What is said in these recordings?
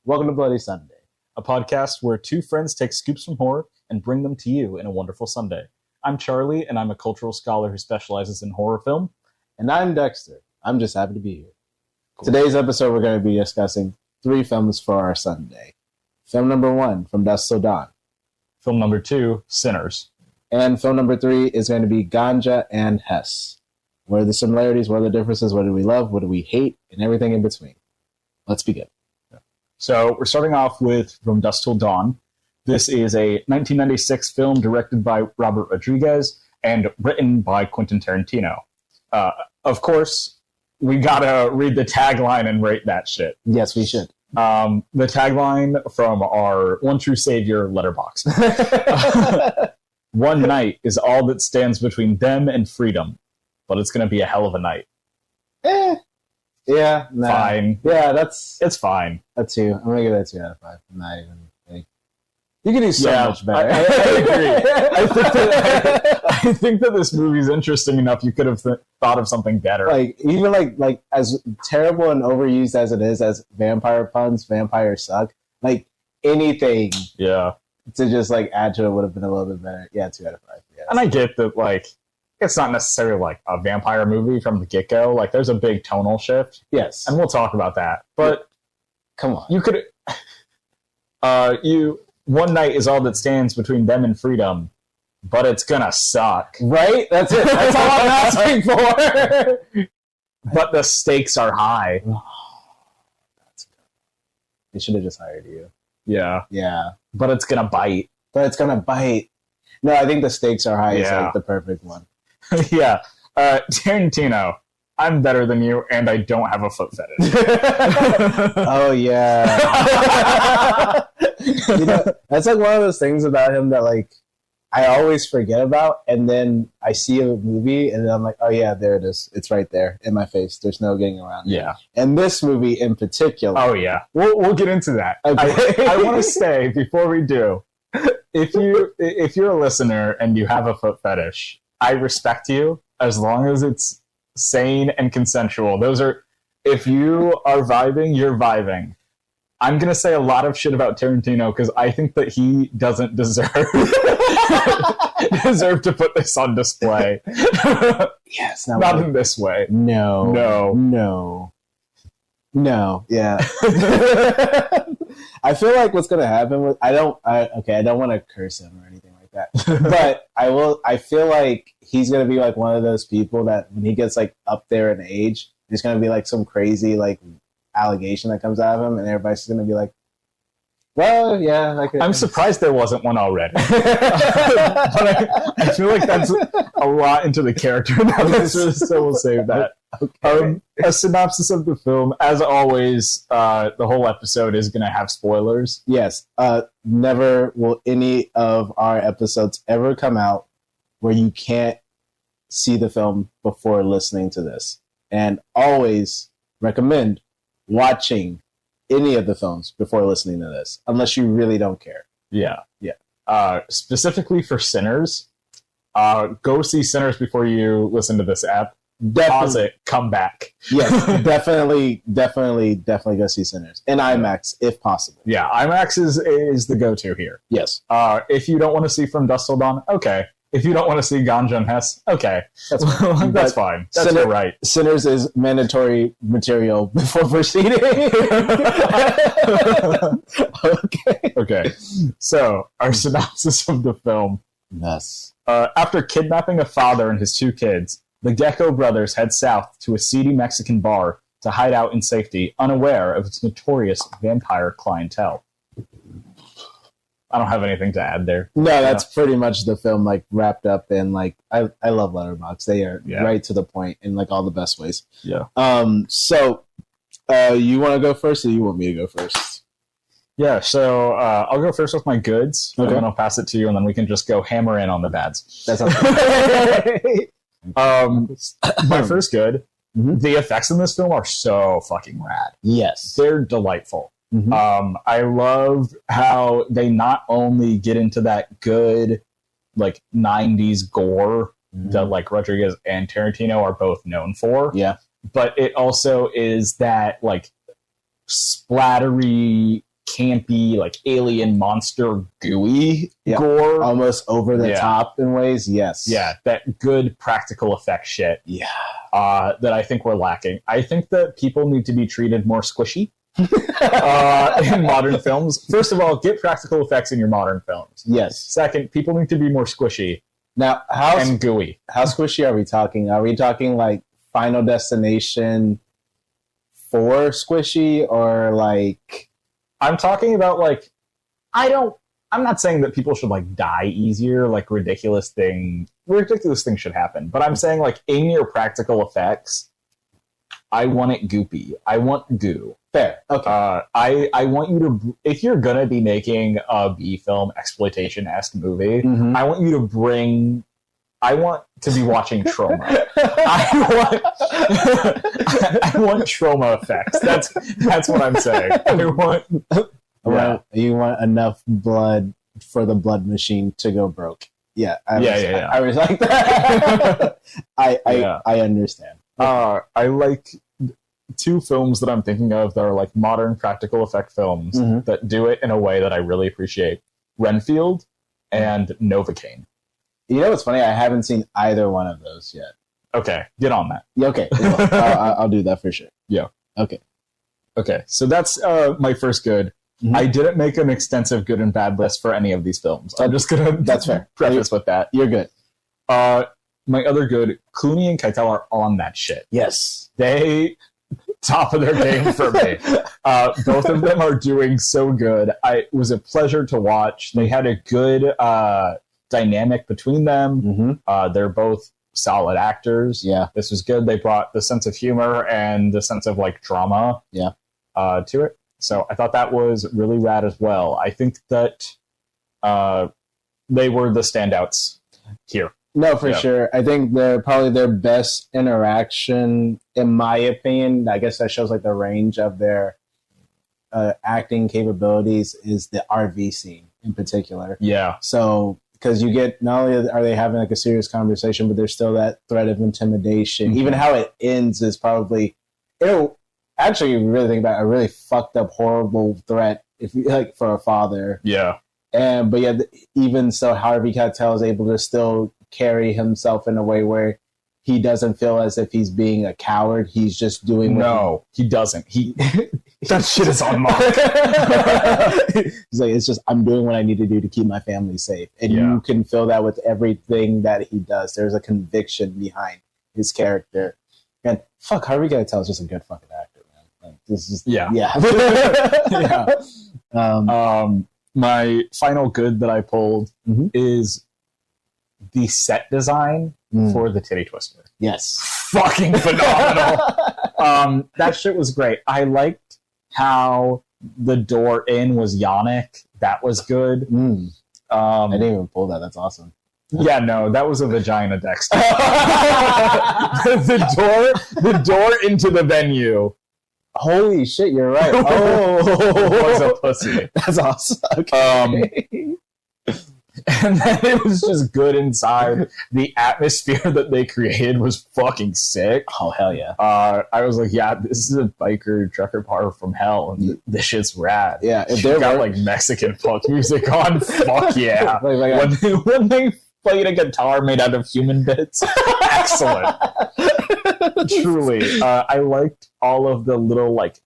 Welcome to Bloody Sunday, a podcast where two friends take scoops from horror and bring them to you in a wonderful Sunday. I'm Charlie, and I'm a cultural scholar who specializes in horror film. And I'm Dexter. I'm just happy to be here. Cool. Today's episode, we're going to be discussing 3 films for our Sunday. Film number 1, From Dusk Till Dawn. Film number 2, Sinners. And film number 3 is going to be Ganja and Hess. What are the similarities? What are the differences? What do we love? What do we hate? And everything in between. Let's begin. So we're starting off with From Dusk Till Dawn. This is a 1996 film directed by Robert Rodriguez and written by Quentin Tarantino. Of course, we gotta read the tagline and rate that shit. Yes, we should. The tagline from our one true savior, Letterboxd. One night is all that stands between them and freedom, but it's gonna be a hell of a night. Yeah, nah. Fine. Yeah, it's fine. A 2. I'm gonna give that 2 out of 5. I'm not even like, you can do so much better. I agree. I think that this movie's interesting enough. You could have thought of something better. Like even like as terrible and overused as it is as vampire puns, vampires suck. Like anything, to just like add to it would have been a little bit better. Yeah, 2 out of 5. Yeah, and I get that like. It's not necessarily like a vampire movie from the get-go. Like, there's a big tonal shift. Yes. And we'll talk about that. But come on. You could one night is all that stands between them and freedom, but it's gonna suck. Right? That's it. That's all I'm asking for. But the stakes are high. That's good. They should have just hired you. Yeah. Yeah. But it's gonna bite. No, I think the stakes are high is like the perfect one. Yeah. Tarantino, I'm better than you, and I don't have a foot fetish. Oh, yeah. That's like one of those things about him that like I always forget about, and then I see a movie, and then I'm like, oh, yeah, there it is. It's right there in my face. There's no getting around it. Yeah. And this movie in particular. Oh, yeah. We'll get into that. Okay. I want to say, before we do, if you're a listener and you have a foot fetish, I respect you as long as it's sane and consensual. If you are vibing, you're vibing. I'm going to say a lot of shit about Tarantino because I think that he doesn't deserve to put this on display. Yes. Not in this way. No. Yeah. I feel like what's going to happen with... I don't want to curse him or anything like that. But I feel like he's going to be like one of those people that when he gets like up there in age, there's going to be like some crazy like allegation that comes out of him, and everybody's just going to be like, well, yeah. I'm surprised there wasn't one already. But I feel like that's a lot into the character now, so we'll save that. Okay. A synopsis of the film. As always, the whole episode is going to have spoilers. Yes. Never will any of our episodes ever come out where you can't see the film before listening to this. And always recommend watching any of the films before listening to this, unless you really don't care. Yeah. Specifically for Sinners, go see Sinners before you listen to this app. Pause it, come back. Yes, definitely go see Sinners. In IMAX, if possible. Yeah, IMAX is the go-to here. Yes. If you don't want to see From Dusk Till Dawn, okay. If you don't want to see Ganja and Hess, okay. That's fine. That's your right. Sinners is mandatory material before proceeding. Okay. So, our synopsis of the film. Yes. After kidnapping a father and his 2 kids, the Gecko brothers head south to a seedy Mexican bar to hide out in safety, unaware of its notorious vampire clientele. I don't have anything to add there. No, that's pretty much the film, like, wrapped up in, like, I love Letterboxd. They are right to the point in, like, all the best ways. Yeah. So, you want to go first, or you want me to go first? Yeah, so I'll go first with my goods, and then I'll pass it to you, and then we can just go hammer in on the bads. That sounds good. My first good, the effects in this film are so fucking rad. Yes. They're delightful. Mm-hmm. I love how they not only get into that good, like, 90s gore that, like, Rodriguez and Tarantino are both known for. Yeah. But it also is that, like, splattery campy, like alien monster gooey gore. Almost over the top in ways. Yes. Yeah, that good practical effect shit. Yeah. That I think we're lacking. I think that people need to be treated more squishy in modern films. First of all, get practical effects in your modern films. Yes. Second, people need to be more squishy. Now, and gooey. How squishy are we talking? Are we talking like Final Destination 4 squishy, or like... I'm talking about like, I'm not saying that people should like die easier, like ridiculous things should happen, but I'm saying like in your practical effects, I want it goopy. I want goo. Fair. Okay. I want you to, if you're gonna be making a B film exploitation-esque movie, I want to be watching trauma. I want trauma effects. That's what I'm saying. You want enough blood for the blood machine to go broke. Yeah. I was like that. I understand. I like two films that I'm thinking of that are like modern practical effect films that do it in a way that I really appreciate. Renfield and Novocaine. You know what's funny? I haven't seen either one of those yet. Okay, get on that. Yeah, okay. I'll do that for sure. Yeah. Okay. So that's my first good. I didn't make an extensive good and bad list for any of these films. I'm just going to that's fair. Preface with that. You're good. My other good, Clooney and Keitel are on that shit. Yes. They top of their game for me. Both of them are doing so good. It was a pleasure to watch. They had a good dynamic between them. They're both solid actors. Yeah. This was good. They brought the sense of humor and the sense of like drama to it. So I thought that was really rad as well. I think that they were the standouts here. No, for sure. I think they're probably their best interaction, in my opinion. I guess that shows like the range of their acting capabilities is the RV scene in particular. Yeah. So, because you get, not only are they having like a serious conversation, but there's still that threat of intimidation. Even how it ends is probably, actually, you really think about it, a really fucked up, horrible threat if you like for a father. Yeah. But yeah, even so, Harvey Keitel is able to still carry himself in a way where he doesn't feel as if he's being a coward. He's just doing he doesn't. That shit is on mark. He's like, it's just, I'm doing what I need to do to keep my family safe. And you can feel that with everything that he does. There's a conviction behind his character. And fuck, Harvey Keitel is just a good fucking actor, man. Like, this is yeah. My final good that I pulled is the set design for the Titty Twister. Yes. Fucking phenomenal. That shit was great. I liked how the door in was Yannick. That was good. I didn't even pull that. That's awesome. Yeah, no, that was a vagina, Dexter. the door into the venue. Holy shit, you're right. Oh, was a pussy. That's awesome. Okay. And then it was just good inside. The atmosphere that they created was fucking sick. Oh, hell yeah. I was like, yeah, this is a biker trucker bar from hell, and this shit's rad. Yeah, if they got like Mexican punk music on, fuck yeah. When they played a guitar made out of human bits, excellent. Truly. I liked all of the little like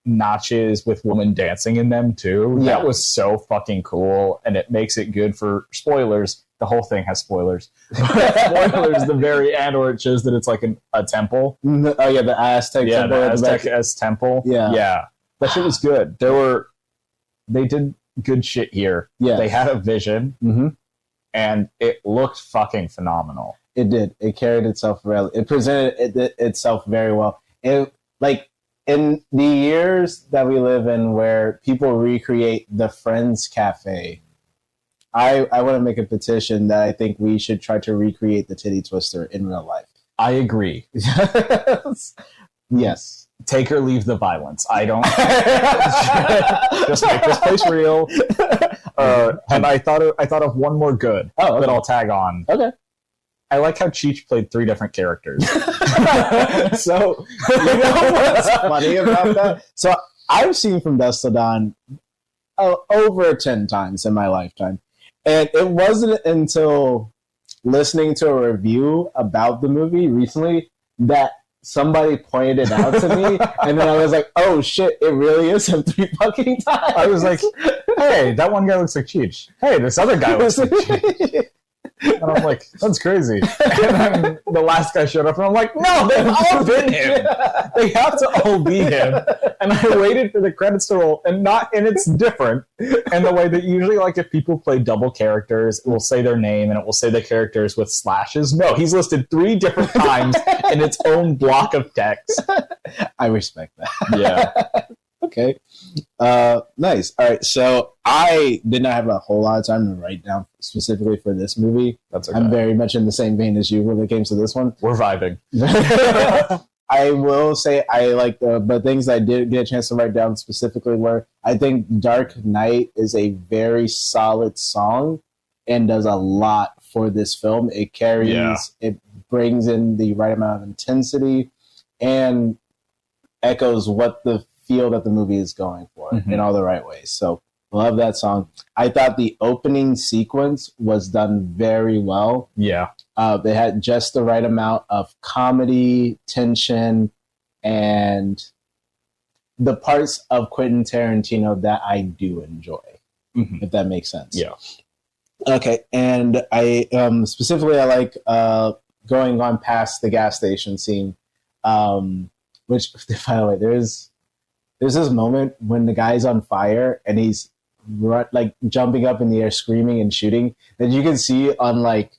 notches with women dancing in them too. Yeah. That was so fucking cool, and it makes it good for spoilers. The whole thing has spoilers. Spoilers, the very end, where it shows that it's like a temple. Oh yeah, the Aztec temple. The Aztec temple. Yeah. That shit was good. They did good shit here. Yeah. They had a vision, and it looked fucking phenomenal. It did. It carried itself well. It presented itself very well. In the years that we live in where people recreate the Friends Cafe, I want to make a petition that I think we should try to recreate the Titty Twister in real life. I agree. Yes. Take or leave the violence. I don't... Just make this place real. And I thought of one more good that I'll tag on. Okay. I like how Cheech played 3 different characters. So, you know what's funny about that? So, I've seen From Dusk Till Dawn over 10 times in my lifetime. And it wasn't until listening to a review about the movie recently that somebody pointed it out to me, and then I was like, oh shit, it really is him 3 fucking times. I was like, hey, that one guy looks like Cheech. Hey, this other guy looks like Cheech. And I'm like, that's crazy. And then the last guy showed up, and I'm like, no, they've all been him. They have to all be him. And I waited for the credits to roll, and it's different. And the way that usually, like, if people play double characters, it will say their name, and it will say the characters with slashes. No, he's listed 3 different times in its own block of text. I respect that. Yeah. Okay. Nice. All right. So I did not have a whole lot of time to write down specifically for this movie. That's okay. I'm very much in the same vein as you when it came to this one. We're vibing. I will say I like the things I did get a chance to write down specifically were I think Dark Knight is a very solid song and does a lot for this film. It carries, it brings in the right amount of intensity and echoes what the feel that the movie is going for in all the right ways. So love that song. I thought the opening sequence was done very well. Yeah. They had just the right amount of comedy, tension, and the parts of Quentin Tarantino that I do enjoy, if that makes sense. Yeah. Okay. And I specifically, I like going on past the gas station scene, which, by the way, there's this moment when the guy's on fire and he's like jumping up in the air, screaming and shooting, that you can see on like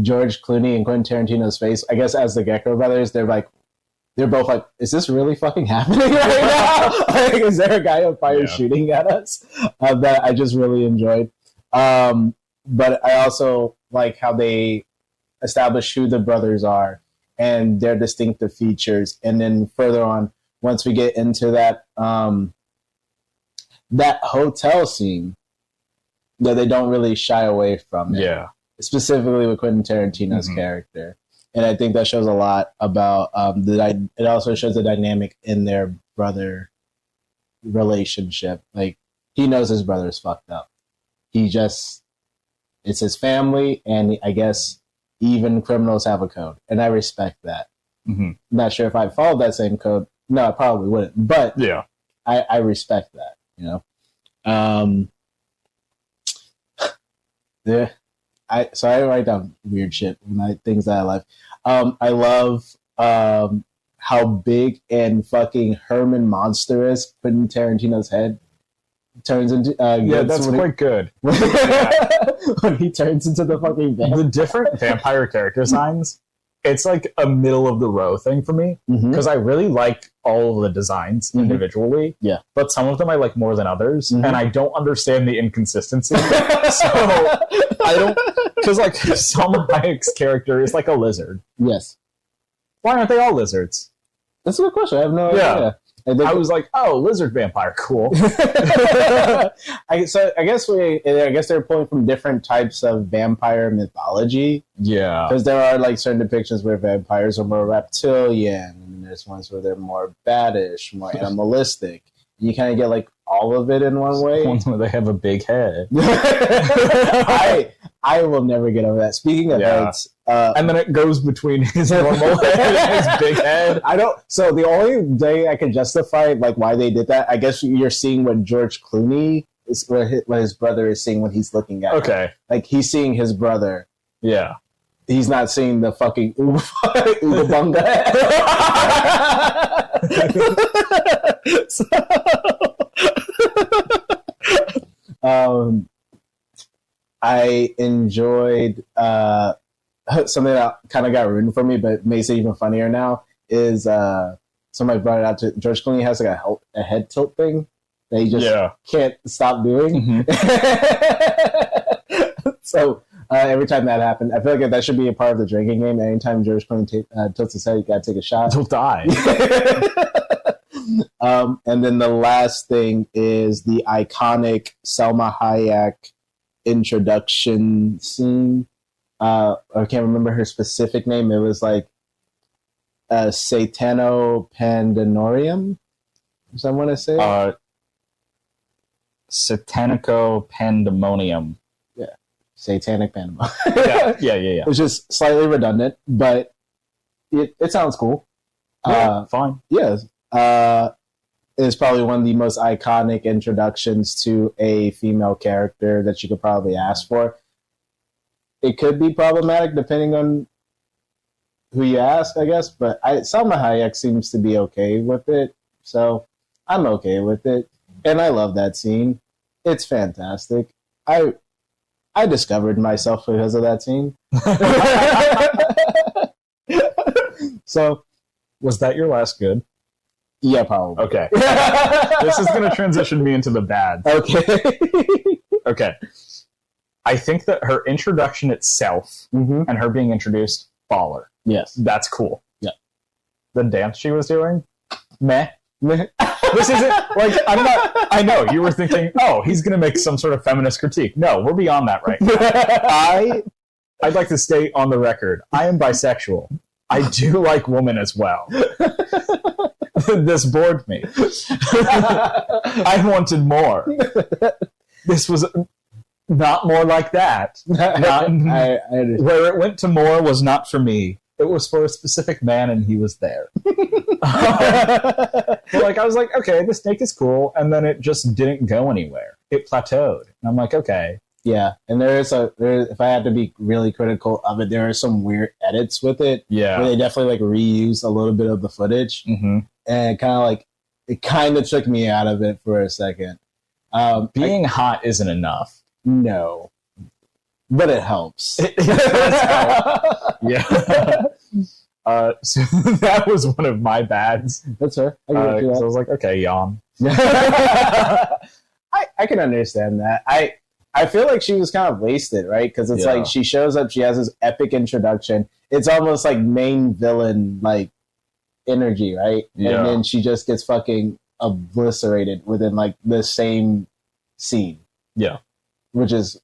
George Clooney and Quentin Tarantino's face. I guess as the Gecko brothers, they're both like, is this really fucking happening right now? Like, is there a guy on fire shooting at us? That I just really enjoyed. But I also like how they establish who the brothers are and their distinctive features. And then further on, once we get into that that hotel scene, that they don't really shy away from it. Yeah. Specifically with Quentin Tarantino's character. And I think that shows a lot about it also shows the dynamic in their brother relationship. Like, he knows his brother's fucked up. It's his family, and I guess even criminals have a code. And I respect that. Not sure if I followed that same code. No, I probably wouldn't. But yeah, I respect that, you know. So I write down weird shit, things that I like. I love how big and fucking Herman monstrous Quentin Tarantino's head turns into. That's quite good. When he turns into the fucking vampire. The different vampire character designs, it's like a middle of the row thing for me, because I really like all of the designs individually. Yeah, but some of them I like more than others, and I don't understand the inconsistency. So I don't, because like Salma Hayek's character is like a lizard. Yes. Why aren't they all lizards? That's a good question. I have no idea. I was like, oh, lizard vampire, cool. I guess they're pulling from different types of vampire mythology. Yeah, because there are like certain depictions where vampires are more reptilian, and there's ones where they're more baddish, more animalistic. You kind of get like all of it in one way. Ones where they have a big head. I will never get over that. Speaking of heads, and then it goes between his normal head and his big head. So the only way I can justify like why they did that, I guess you're seeing what George Clooney is, what his brother is seeing when he's looking at him. Like he's seeing his brother. Yeah. He's not seeing the fucking Ooga Bunga head. I enjoyed something that kind of got ruined for me, but makes it even funnier now, is somebody brought it out to George Clooney has like a head tilt thing that he just can't stop doing. So every time that happened, I feel like that should be a part of the drinking game. Anytime George Clooney tilts his head, you gotta take a shot. He'll die. And then the last thing is the iconic Selma Hayek introduction scene. I can't remember her specific name. It was like Satano Pandemonium. Does I want to say? Satanico Pandemonium. Satanic Panama. Yeah. Which is slightly redundant, but it sounds cool. Fine. Yes. It's probably one of the most iconic introductions to a female character that you could probably ask for. It could be problematic depending on who you ask, I guess, but Salma Hayek seems to be okay with it, so I'm okay with it. And I love that scene. It's fantastic. I discovered myself because of that scene. So, was that your last good? Yeah, probably. Okay. This is going to transition me into the bad. Okay. I think that her introduction itself and her being introduced, baller. Yes. That's cool. Yeah. The dance she was doing, meh. This isn't, like, I know, you were thinking, oh, he's going to make some sort of feminist critique. No, we're beyond that right now. I'd like to state on the record, I am bisexual. I do like women as well. This bored me. I wanted more. This was not more like that. Where it went to more was not for me. It was for a specific man, and he was there. But like, I was like, okay, the snake is cool, and then it just didn't go anywhere. It plateaued, and I'm like, okay. Yeah, and if I had to be really critical of it, there are some weird edits with it. Yeah, where they definitely like reused a little bit of the footage, and it kind of took me out of it for a second. Being hot isn't enough. No, but it helps. It does help. Yeah. So that was one of my bads. That's her. So I was like, okay, yawn. I can understand that. I feel like she was kind of wasted, right? Because it's like she shows up, she has this epic introduction. It's almost like main villain like energy, right? Yeah. And then she just gets fucking obliterated within like the same scene. Yeah. Which is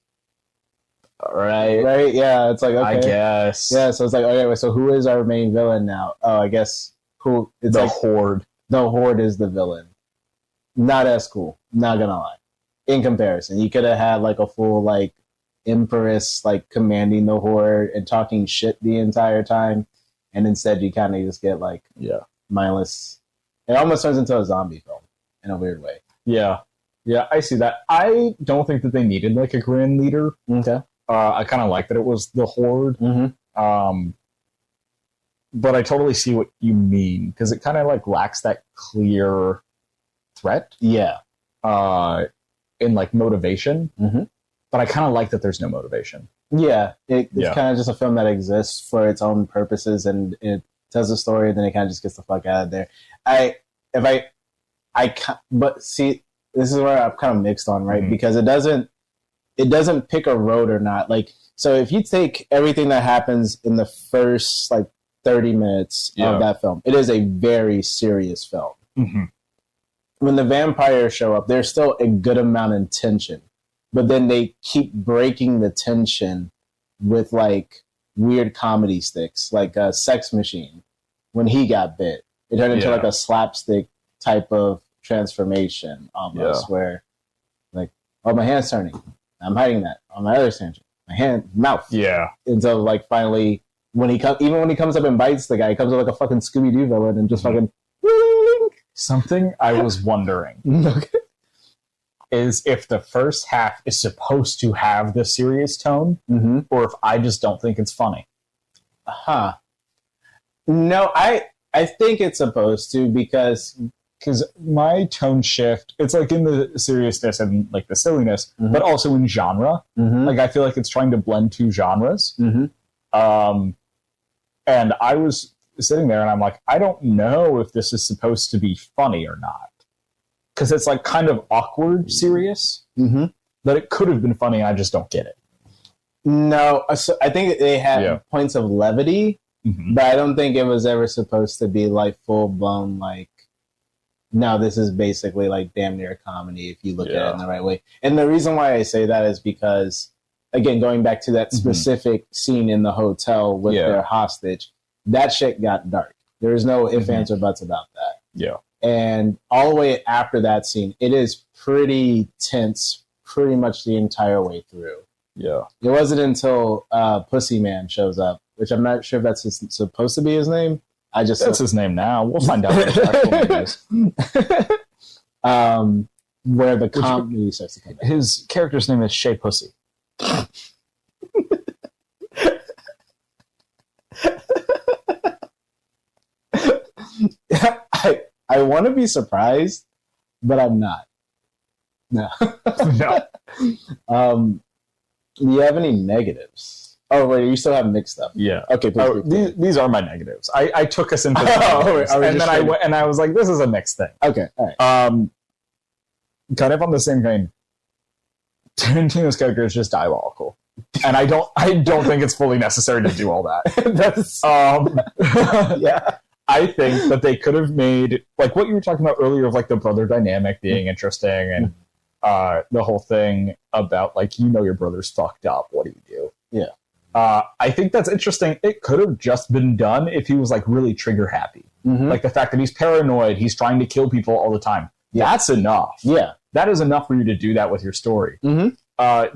right. Yeah, it's like, okay. I guess. Yeah, so it's like, okay, so who is our main villain now? Oh, I guess it's the like Horde. The Horde is the villain. Not as cool. Not gonna lie. In comparison, you could have had like a full like empress like commanding the Horde and talking shit the entire time, and instead you kind of just get like mindless. It almost turns into a zombie film in a weird way. Yeah, I see that. I don't think that they needed like a grand leader. Okay. I kind of like that it was the Horde. But I totally see what you mean because it kind of like lacks that clear threat. Yeah. In like motivation. But I kind of like that there's no motivation. Yeah. It's kind of just a film that exists for its own purposes and it tells a story and then it kind of just gets the fuck out of there. But see, this is where I'm kind of mixed on, right? Because it doesn't pick a road or not. Like, so if you take everything that happens in the first like 30 minutes of that film, it is a very serious film. When the vampires show up, there's still a good amount of tension, but then they keep breaking the tension with like weird comedy sticks, like a Sex Machine. When he got bit, it turned into like a slapstick type of transformation almost, where like, oh, my hand's turning. I'm hiding that on my other tangent. My mouth. Yeah. Until like finally, when he comes up and bites the guy, he comes up like a fucking Scooby-Doo villain and just fucking. Something I was wondering is if the first half is supposed to have the serious tone, or if I just don't think it's funny. No, I think it's supposed to because my tone shift, it's like in the seriousness and like the silliness, but also in genre. Like I feel like it's trying to blend two genres. And I was sitting there and I'm like, I don't know if this is supposed to be funny or not. Because it's like kind of awkward serious. That it could have been funny, I just don't get it. No, so I think they had points of levity, but I don't think it was ever supposed to be like full blown like, no, this is basically like damn near a comedy if you look at it in the right way. And the reason why I say that is because, again, going back to that specific scene in the hotel with their hostage, that shit got dark. There is no ifs, ands, or buts about that. And all the way after that scene, it is pretty tense pretty much the entire way through. Yeah. It wasn't until Pussy Man shows up, which I'm not sure if that's supposed to be his name. That's his name now. We'll find out what his actual name is. Where the comedy starts to come back. His character's name is Shea Pussy. I want to be surprised, but I'm not. No. No. Do you have any negatives? Oh, wait, you still have mixed up. Yeah. Okay, please. These are my negatives. I took us into and then I went and I was like, this is a mixed thing. Okay, all right. Kind of on the same vein, Tarantino's character is just diabolical. And I don't think it's fully necessary to do all that. That's yeah. I think that they could have made, like what you were talking about earlier of like the brother dynamic being interesting and the whole thing about like, your brother's fucked up. What do you do? Yeah. I think that's interesting. It could have just been done if he was like really trigger happy. Mm-hmm. Like the fact that he's paranoid, he's trying to kill people all the time. Yeah. That's enough. Yeah. That is enough for you to do that with your story. Mm-hmm.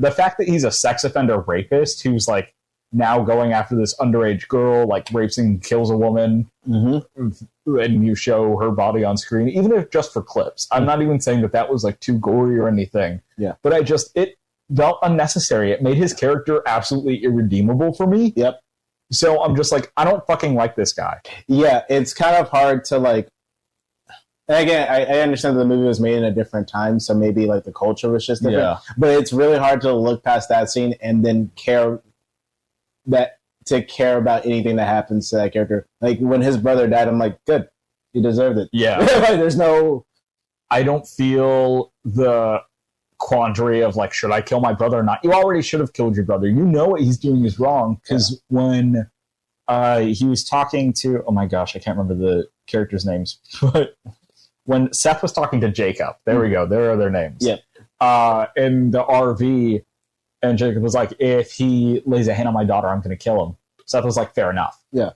The fact that he's a sex offender rapist who's like now going after this underage girl, like rapes and kills a woman, and you show her body on screen, even if just for clips. I'm not even saying that was like too gory or anything. Yeah. But it felt unnecessary. It made his character absolutely irredeemable for me. Yep. So I'm just like, I don't fucking like this guy. Yeah, it's kind of hard to like. And again, I understand that the movie was made in a different time, so maybe like the culture was just different. Yeah. But it's really hard to look past that scene and then care about anything that happens to that character. Like when his brother died, I'm like, good, he deserved it. Yeah. Like, there's no. I don't feel the quandary of like, should I kill my brother or not? You already should have killed your brother. You know what he's doing is wrong, because when he was talking to, oh my gosh, I can't remember the characters' names, but when Seth was talking to Jacob, there we go, there are their names. Yeah. In the RV, and Jacob was like, if he lays a hand on my daughter, I'm going to kill him. Seth was like, fair enough. Yeah.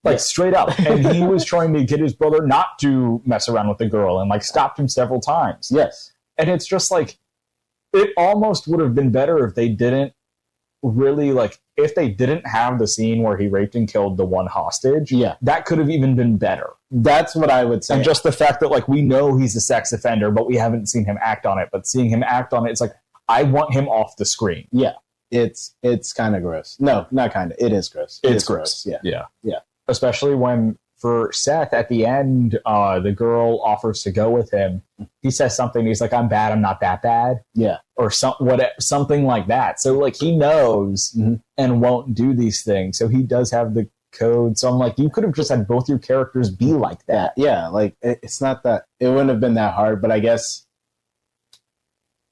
Like straight up. And he was trying to get his brother not to mess around with the girl and like stopped him several times. Yes. And it's just like, it almost would have been better if they didn't really like, if they didn't have the scene where he raped and killed the one hostage. Yeah. That could have even been better. That's what I would say. And just the fact that like, we know he's a sex offender, but we haven't seen him act on it. But seeing him act on it, it's like, I want him off the screen. Yeah. It's kind of gross. No, not kind of. It is gross. It's gross. Yeah. Yeah. Yeah. Especially when, for Seth, at the end, the girl offers to go with him. He says something. He's like, I'm bad. I'm not that bad. Yeah. Or something like that. So, like, he knows and won't do these things. So he does have the code. So I'm like, you could have just had both your characters be like that. Yeah. Like, it's not that, it wouldn't have been that hard, but I guess,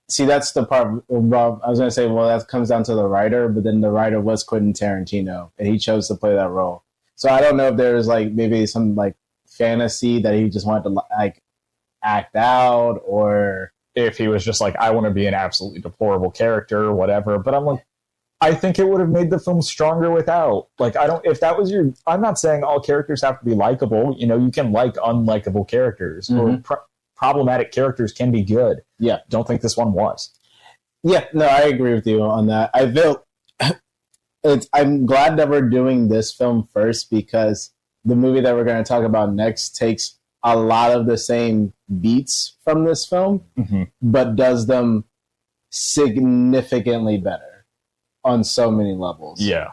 see, that's the part. Well, I was going to say, well, that comes down to the writer, but then the writer was Quentin Tarantino, and he chose to play that role. So I don't know if there's like maybe some like fantasy that he just wanted to like act out, or if he was just like, I want to be an absolutely deplorable character or whatever. But I'm like, I think it would have made the film stronger without. Like, if that was your, I'm not saying all characters have to be likable. You know, you can like unlikable characters or problematic characters can be good. Yeah. Don't think this one was. Yeah, no, I agree with you on that. I feel I'm glad that we're doing this film first, because the movie that we're going to talk about next takes a lot of the same beats from this film, but does them significantly better on so many levels. Yeah.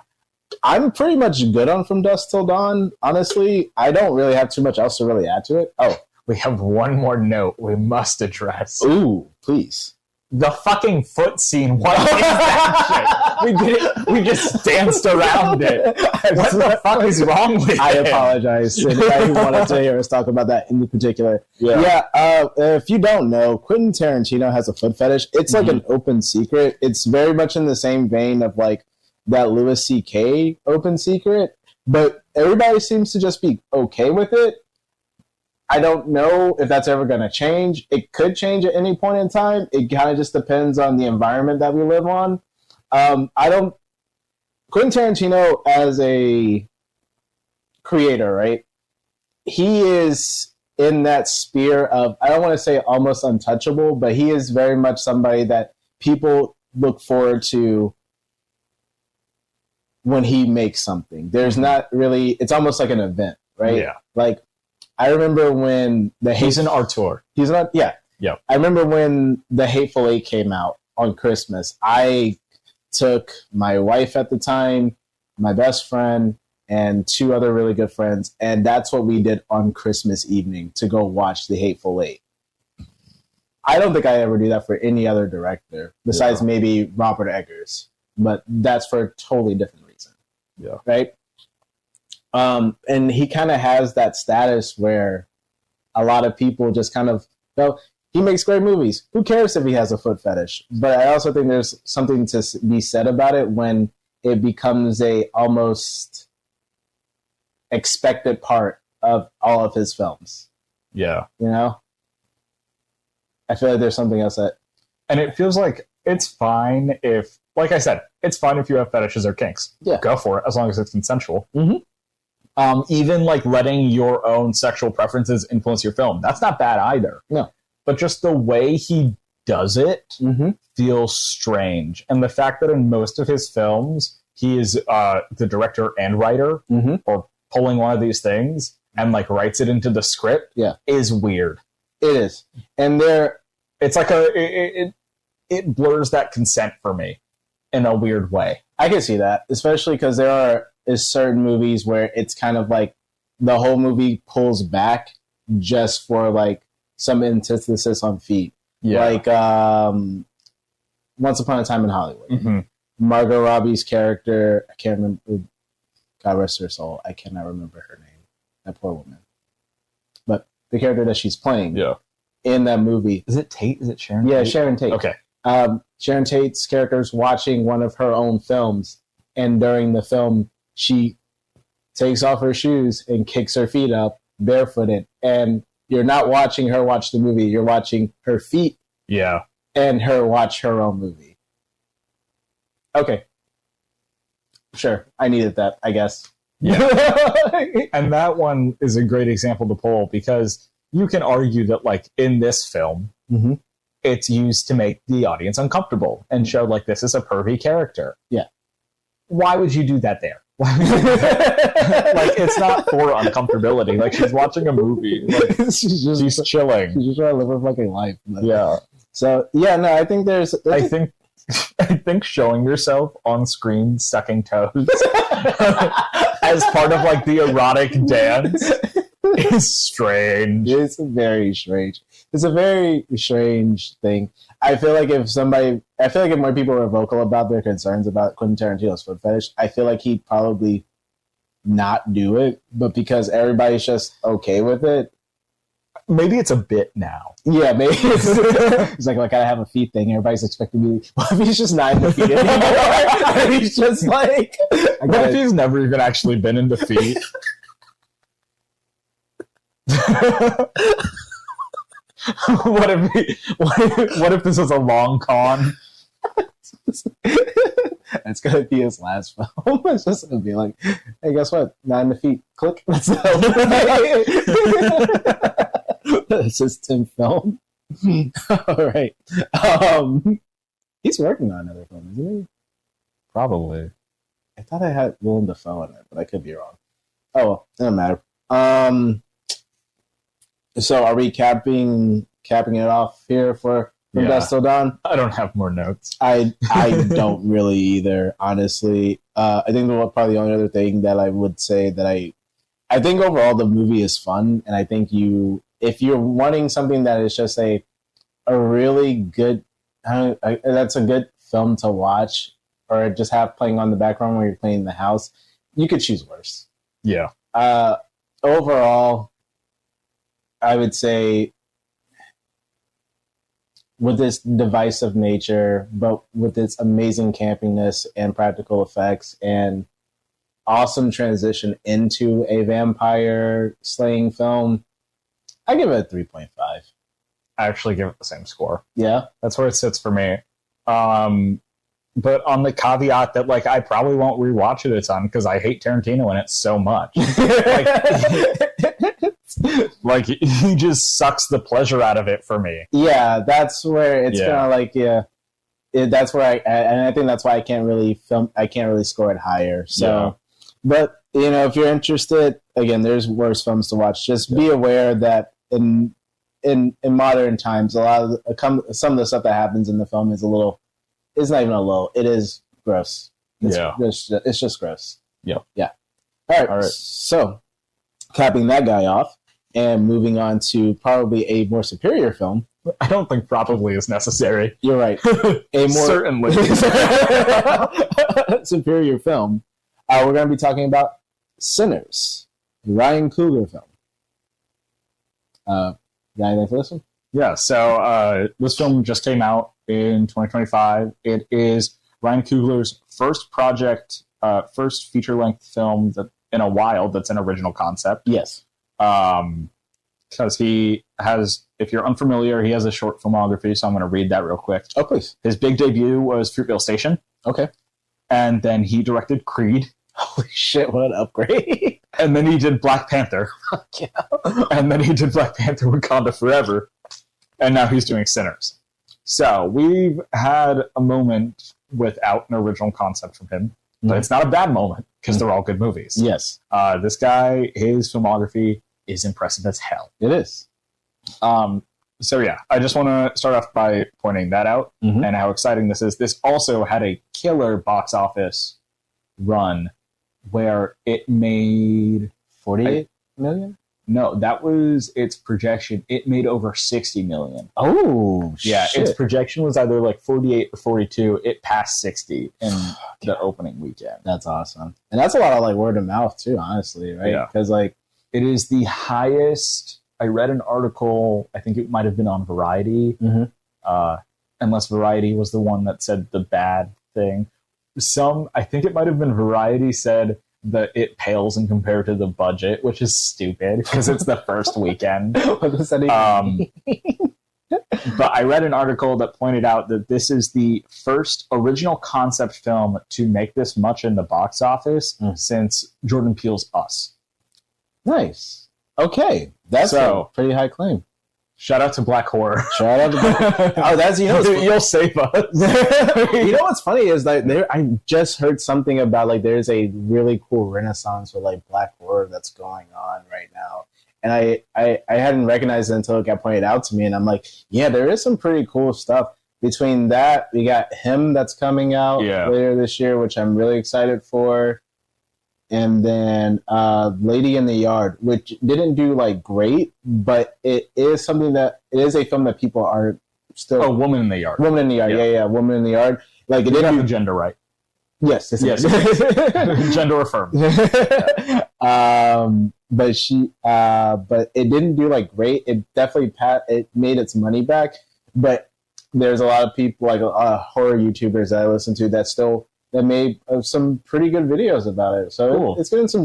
I'm pretty much good on From Dusk Till Dawn. Honestly, I don't really have too much else to really add to it. Oh, we have one more note we must address. Ooh, please. The fucking foot scene. What is that shit? We did it. We just danced around it. What the fuck is wrong with it? I apologize to anybody who wanted to hear us talk about that in particular. Yeah. If you don't know, Quentin Tarantino has a foot fetish. It's like an open secret. It's very much in the same vein of like that Louis C.K. open secret, but everybody seems to just be okay with it. I don't know if that's ever going to change. It could change at any point in time. It kind of just depends on the environment that we live on. Quentin Tarantino as a creator, right? He is in that sphere of, I don't want to say almost untouchable, but he is very much somebody that people look forward to when he makes something. There's not really, it's almost like an event, right? Yeah. Like, I remember when he's an auteur. He's not, yeah. Yeah. I remember when The Hateful Eight came out on Christmas. I took my wife at the time, my best friend, and 2 other really good friends, and that's what we did on Christmas evening, to go watch The Hateful Eight. I don't think I ever do that for any other director, besides maybe Robert Eggers, but that's for a totally different reason. Yeah. Right? And he kind of has that status where a lot of people just kind of, he makes great movies. Who cares if he has a foot fetish? But I also think there's something to be said about it when it becomes a almost expected part of all of his films. Yeah. You know? I feel like there's something else that... And it feels like it's fine if, like I said, it's fine if you have fetishes or kinks. Yeah. Go for it, as long as it's consensual. Mm-hmm. Even like letting your own sexual preferences influence your film. That's not bad either. No. But just the way he does it feels strange. And the fact that in most of his films, he is the director and writer, or pulling one of these things and like writes it into the script is weird. It is. And it's like it blurs that consent for me in a weird way. I can see that, especially because there is certain movies where it's kind of like the whole movie pulls back just for like some antithesis on feet. Yeah. Like Once Upon a Time in Hollywood. Margot Robbie's character, I can't remember, God rest her soul, I cannot remember her name. That poor woman. But the character that she's playing in that movie. Is it Tate? Is it Sharon Tate? Yeah, Tate? Sharon Tate. Okay. Sharon Tate's character is watching one of her own films, and during the film, she takes off her shoes and kicks her feet up barefooted. And you're not watching her watch the movie, you're watching her feet and her watch her own movie. Okay. Sure, I needed that, I guess. Yeah. And that one is a great example to pull because you can argue that, like, in this film, it's used to make the audience uncomfortable and show, like, this is a pervy character. Yeah. Why would you do that there? Like, it's not for uncomfortability. Like, she's watching a movie. Like, she's chilling. She's just trying to live her fucking life. Yeah. So, yeah, no, I think I think showing yourself on screen sucking toes as part of like the erotic dance is strange. It's very strange. It's a very strange thing. I feel like if more people were vocal about their concerns about Quentin Tarantino's foot fetish, I feel like he'd probably not do it. But because everybody's just okay with it, maybe it's a bit now. Yeah, maybe it's like I have a feet thing. Everybody's expecting me. What if he's just not in the feet anymore? And he's just like, what if he's never even actually been in the feet? What if this was a long con? It's gonna be his last film. It's just gonna be like, hey, guess what? Not in the feet. Click. That's It's his 10th film. All right. He's working on another film, isn't he? Probably. I thought I had Willem Dafoe in it, but I could be wrong. Oh well, it doesn't matter. So are we capping it off here for From Dusk Till Dawn? I don't have more notes. I don't really either, honestly. I think probably the only other thing that I would say that I think overall the movie is fun, and I think if you're wanting something that is just a really good, that's a good film to watch, or just have playing on the background when you're cleaning the house, you could choose worse. Yeah. Overall, I would say with this divisive nature, but with its amazing campiness and practical effects and awesome transition into a vampire slaying film, I give it a 3.5. I actually give it the same score. Yeah? That's where it sits for me. But on the caveat that, like, I probably won't rewatch it a ton because I hate Tarantino in it so much. Like, he just sucks the pleasure out of it for me. Yeah, that's where it's kind of like, that's where and I think that's why I can't really score it higher. So, but if you're interested, again, there's worse films to watch. Just be aware that in modern times, a lot of some of the stuff that happens in the film is not even a little. It is gross. It's just gross. Yeah. All right. So, capping that guy off and moving on to probably a more superior film. I don't think probably is necessary. You're right. A more certainly superior film. We're going to be talking about Sinners, Ryan Coogler film. Got anything for this one? Yeah. So this film just came out in 2025. It is Ryan Coogler's first project, first feature-length film in a while that's an original concept. Yes. Because he has, if you're unfamiliar, he has a short filmography, so I'm going to read that real quick. Oh, please. His big debut was Fruitvale Station. Okay. And then he directed Creed. Holy shit, what an upgrade. And then he did Black Panther. Fuck yeah. And then he did Black Panther Wakanda Forever. And now he's doing Sinners. So we've had a moment without an original concept from him. But it's not a bad moment, because they're all good movies. Yes. This guy, his filmography is impressive as hell. It is. So yeah, I just want to start off by pointing that out and how exciting this is. This also had a killer box office run where it made 48 million? No, that was its projection. It made over 60 million. Oh, yeah, shit. Its projection was either like 48 or 42. It passed 60 in the opening weekend. That's awesome. And that's a lot of like word of mouth too, honestly, right? Yeah. Because like it is the highest. I read an article, I think it might have been on Variety, unless Variety was the one that said the bad thing. I think it might have been Variety said that it pales in compared to the budget, which is stupid because it's the first weekend. What does that even mean? But I read an article that pointed out that this is the first original concept film to make this much in the box office since Jordan Peele's Us. Nice. Okay. That's a pretty high claim. Shout out to Black Horror. Shout out to Black Oh, that's, you'll save us. What's funny is like I just heard something about like there's a really cool renaissance with like Black Horror that's going on right now. And I hadn't recognized it until it got pointed out to me, and I'm like, yeah, there is some pretty cool stuff. Between that, we got Him that's coming out later this year, which I'm really excited for. And then Lady in the Yard, which didn't do like great, but it is a film that people are still. Oh, Woman in the Yard. Woman in the Yard, yeah, Woman in the Yard. Like it didn't got the gender right. Yes. Gender affirmed. But it didn't do like great. It definitely it made its money back. But there's a lot of people, like horror YouTubers that I listen to that made some pretty good videos about it. So cool. It's getting some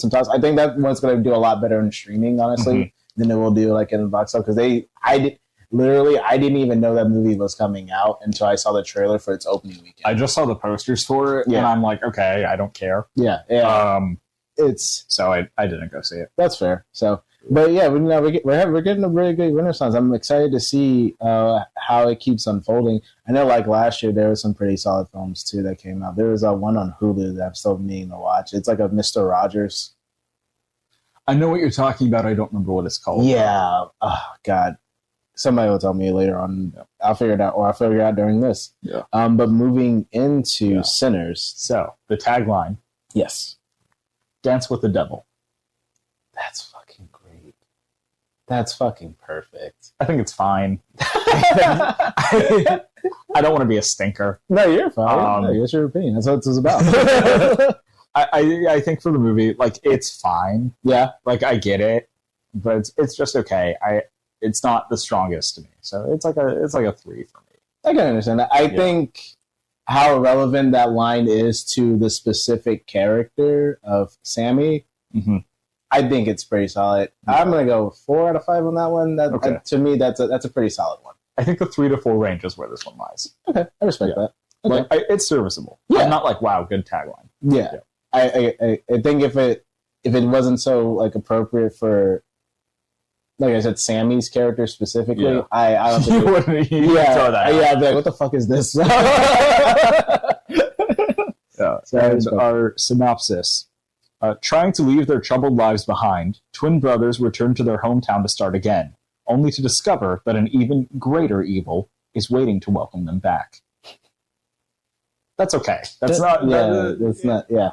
toss. I think that one's going to do a lot better in streaming, honestly, than it will do like in the box office. Because I didn't even know that movie was coming out until I saw the trailer for its opening weekend. I just saw the posters for it, and I'm like, okay, I don't care. Yeah. So I didn't go see it. That's fair. So, but yeah, we're getting a really good renaissance. I'm excited to see how it keeps unfolding. I know, like last year, there were some pretty solid films too that came out. There was one on Hulu that I'm still meaning to watch. It's like a Mr. Rogers. I know what you're talking about. I don't remember what it's called. Yeah. Oh God. Somebody will tell me later on. I'll figure it out, or I'll figure it out during this. Yeah. But moving into Sinners. So the tagline. Yes. Dance with the devil. That's fucking great. That's fucking perfect. I think it's fine. I don't want to be a stinker. No, you're fine. No, it's your opinion. That's what it's about. I think for the movie, like, it's fine. Yeah. Like, I get it, but it's just okay. It's not the strongest to me. So it's like a 3 for me. I can understand that. I think how relevant that line is to the specific character of Sammy, I think it's pretty solid. Yeah. I'm going to go 4 out of 5 on that one. To me, that's a pretty solid one. I think the 3 to 4 range is where this one lies. Okay, I respect that. Okay. Like, it's serviceable. Yeah. I'm not like, wow, good tagline. Yeah. I think if it wasn't so like appropriate for like I said, Sammy's character specifically, Yeah. I don't think You wouldn't throw that out. I'd be like, what the fuck is this? And our synopsis. Trying to leave their troubled lives behind, twin brothers return to their hometown to start again, only to discover that an even greater evil is waiting to welcome them back. That's okay. That's not... it's not, yeah.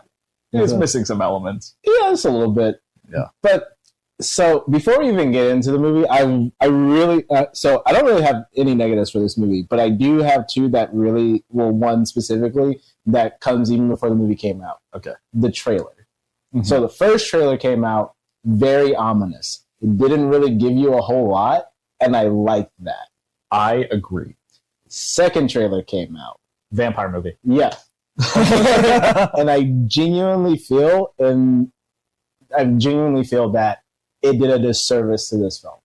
It's missing some elements. Yeah, it's a little bit. Yeah. But, so, before we even get into the movie, I really... so, I don't really have any negatives for this movie, but I do have two that really... Well, one specifically that comes even before the movie came out. Okay. The trailer. Mm-hmm. So, the first trailer came out very ominous. It didn't really give you a whole lot, and I liked that. I agree. Second trailer came out. Vampire movie. Yeah. And I genuinely feel that it did a disservice to this film.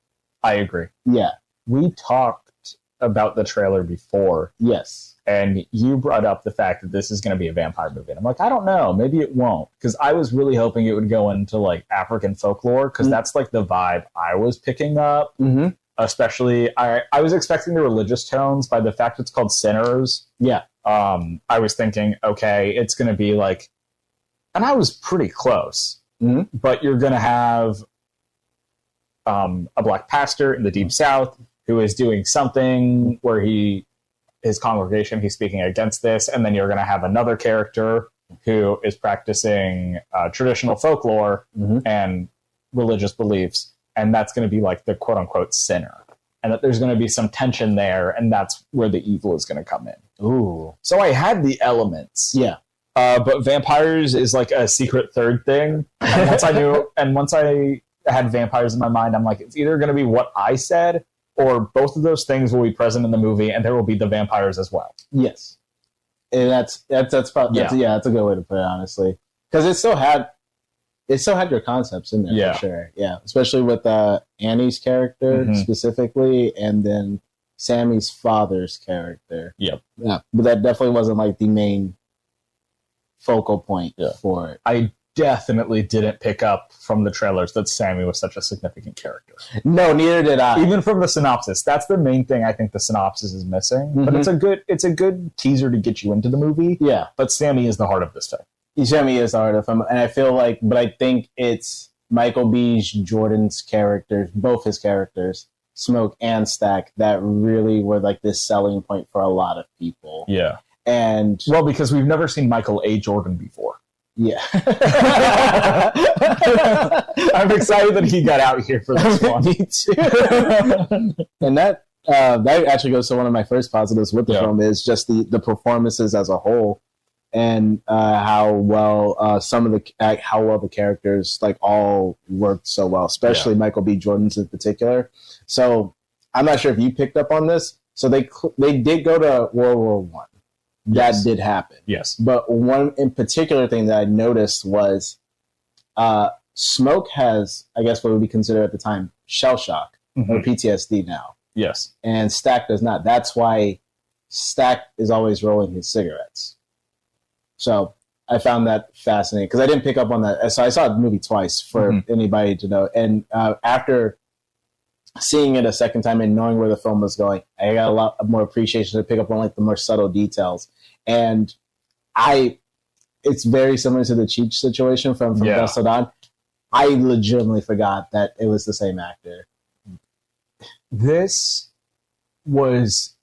I agree. Yeah. We talked about the trailer before. Yes. And you brought up the fact that this is going to be a vampire movie. And I'm like, I don't know. Maybe it won't. Because I was really hoping it would go into like African folklore, because that's like the vibe I was picking up. Mm-hmm. Especially, I was expecting the religious tones. By the fact it's called Sinners. Yeah. I was thinking, okay, it's going to be like, and I was pretty close. Mm-hmm. But you're going to have a black pastor in the Deep South who is doing something where his congregation, he's speaking against this, and then you're going to have another character who is practicing traditional folklore and religious beliefs, and that's going to be like the quote-unquote sinner, and that there's going to be some tension there, and that's where the evil is going to come in. Ooh. So I had the elements. Yeah. But vampires is like a secret third thing, and once I had vampires in my mind, I'm like, it's either going to be what I said, or both of those things will be present in the movie, and there will be the vampires as well. Yes, and that's probably that's a good way to put it, honestly, because it still had your concepts in there for sure. Yeah, especially with Annie's character specifically, and then Sammy's father's character. Yep. Yeah, but that definitely wasn't like the main focal point for it. I definitely didn't pick up from the trailers that Sammy was such a significant character. No, neither did I. Even from the synopsis. That's the main thing I think the synopsis is missing. But it's a good teaser to get you into the movie. Yeah. But Sammy is the heart of this thing. Sammy is the heart of him. And I feel like, but I think it's Michael B. Jordan's characters, both his characters, Smoke and Stack, that really were like this selling point for a lot of people. Yeah. And well, because we've never seen Michael A. Jordan before. Yeah. I'm excited that he got out here for this one. Me too. And that actually goes to one of my first positives with the film is just the performances as a whole, and how well the characters like all worked so well, especially Michael B. Jordan's in particular. So I'm not sure if you picked up on this. So they did go to World War I. That did happen. Yes. But one in particular thing that I noticed was Smoke has, I guess what would be considered at the time, shell shock or PTSD now. Yes. And Stack does not. That's why Stack is always rolling his cigarettes. So I found that fascinating because I didn't pick up on that. So I saw the movie twice for anybody to know. And after seeing it a second time and knowing where the film was going, I got a lot more appreciation to pick up on like the more subtle details. And it's very similar to the Cheech situation from Dusk Till Dawn. I legitimately forgot that it was the same actor. This was,